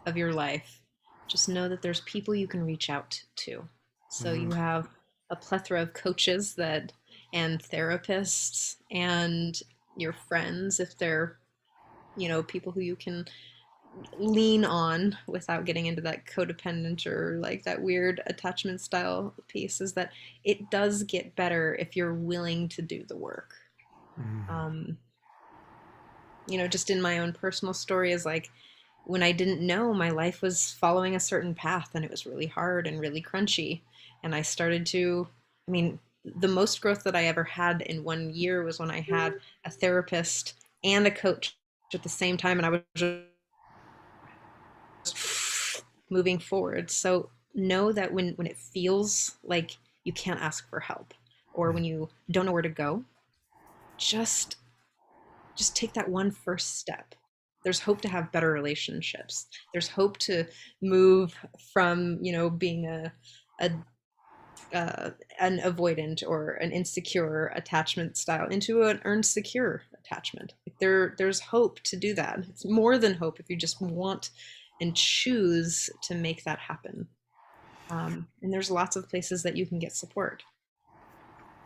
of your life, just know that there's people you can reach out to. So you have a plethora of coaches that and therapists and your friends, if they're, people who you can lean on without getting into that codependent or like that weird attachment style piece, is that it does get better if you're willing to do the work. Um, just in my own personal story, is like when I didn't know, my life was following a certain path and it was really hard and really crunchy. And I started to, I mean, the most growth that I ever had in 1 year was when I had a therapist and a coach at the same time. And I was just moving forward. So know that when it feels like you can't ask for help, or when you don't know where to go, just take that one first step. There's hope to have better relationships. There's hope to move from, being an avoidant or an insecure attachment style into an earned secure attachment. There's hope to do that. It's more than hope if you just want and choose to make that happen. And there's lots of places that you can get support.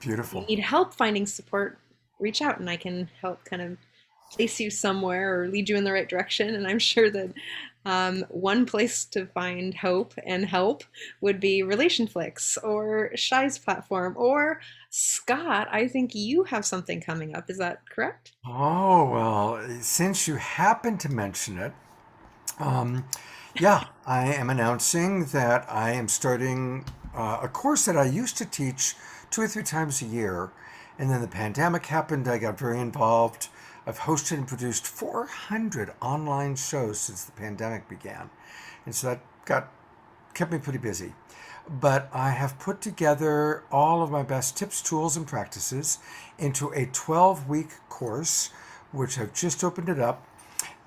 Beautiful. If you need help finding support, reach out and I can help kind of place you somewhere or lead you in the right direction. And I'm sure that one place to find hope and help would be RelationFlix or Shy's platform, or Scott, I think you have something coming up. Is that correct? Oh, well, since you happen to mention it, yeah, I am announcing that I am starting a course that I used to teach 2 or 3 times a year. And then the pandemic happened. I got very involved. I've hosted and produced 400 online shows since the pandemic began. And so that kept me pretty busy. But I have put together all of my best tips, tools, and practices into a 12-week course, which I've just opened it up.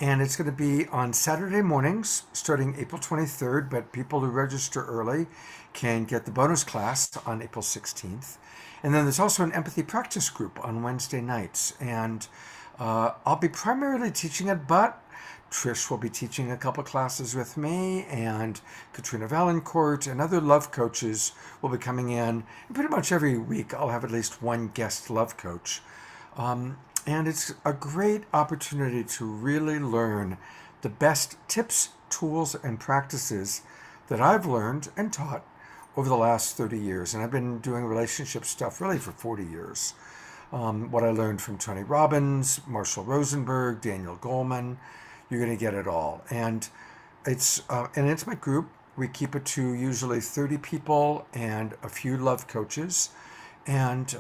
And it's going to be on Saturday mornings starting April 23rd, but people who register early can get the bonus class on April 16th. And then there's also an empathy practice group on Wednesday nights. And I'll be primarily teaching it, but Trish will be teaching a couple classes with me, and Katrina Valancourt and other love coaches will be coming in. And pretty much every week I'll have at least one guest love coach. And it's a great opportunity to really learn the best tips, tools, and practices that I've learned and taught over the last 30 years. And I've been doing relationship stuff really for 40 years. What I learned from Tony Robbins, Marshall Rosenberg, Daniel Goleman, you're going to get it all. And it's my group. We keep it to usually 30 people and a few love coaches. And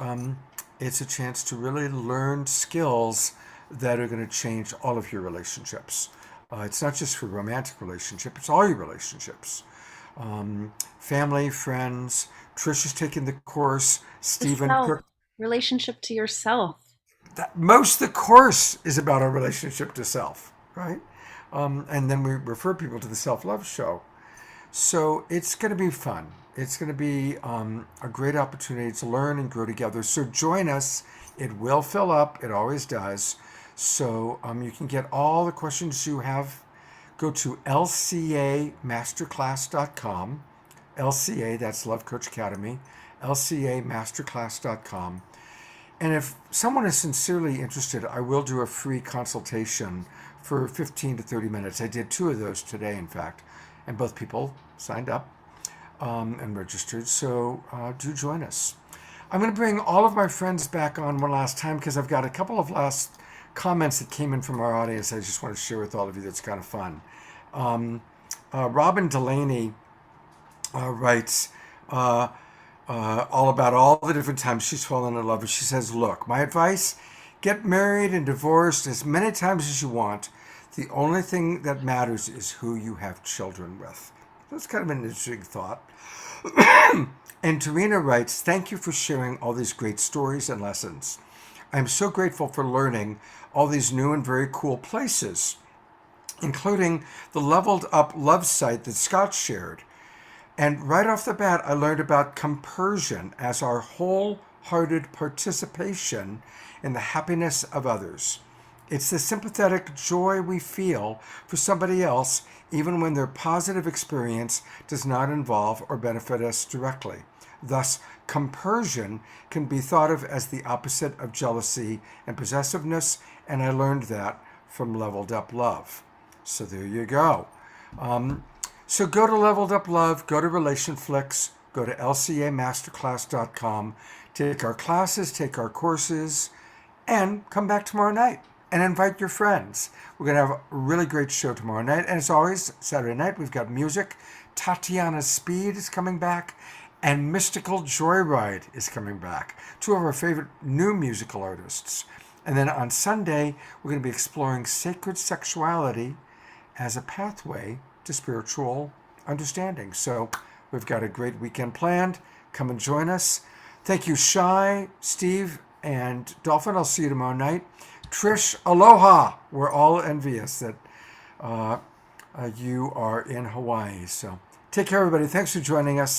it's a chance to really learn skills that are going to change all of your relationships. It's not just for romantic relationship, it's all your relationships. Family, friends. Trish is taking the course. Stephen Cook. Relationship to yourself. Most of the course is about our relationship to self, right? And then we refer people to the self-love show. So it's going to be fun. It's going to be a great opportunity to learn and grow together. So join us. It will fill up. It always does. So you can get all the questions you have. Go to lcamasterclass.com. LCA, that's Love Coach Academy. lcamasterclass.com. And if someone is sincerely interested, I will do a free consultation for 15 to 30 minutes. I did 2 of those today, in fact, and both people signed up and registered. So do join us. I'm going to bring all of my friends back on one last time because I've got a couple of last comments that came in from our audience I just want to share with all of you that's kind of fun. Robin Delaney writes all about all the different times she's fallen in love. And she says, look, my advice, get married and divorced as many times as you want. The only thing that matters is who you have children with. That's kind of an interesting thought. And Tarina writes, thank you for sharing all these great stories and lessons. I'm so grateful for learning all these new and very cool places, including the Leveled Up Love site that Scott shared. And right off the bat, I learned about compersion as our wholehearted participation in the happiness of others. It's the sympathetic joy we feel for somebody else, even when their positive experience does not involve or benefit us directly. Thus, compersion can be thought of as the opposite of jealousy and possessiveness, and I learned that from Leveled Up Love. So there you go. So go to Leveled Up Love, go to RelationFlix, go to lcamasterclass.com, take our classes, take our courses, and come back tomorrow night and invite your friends. We're going to have a really great show tomorrow night. And as always, Saturday night, we've got music. Tatiana Speed is coming back, and Mystical Joyride is coming back. Two of our favorite new musical artists. And then on Sunday, we're going to be exploring sacred sexuality as a pathway to spiritual understanding. So we've got a great weekend planned. Come and join us. Thank you, Shai, Steve, and Dolphin. I'll see you tomorrow night. Trish, aloha. We're all envious that you are in Hawaii. So take care, everybody. Thanks for joining us.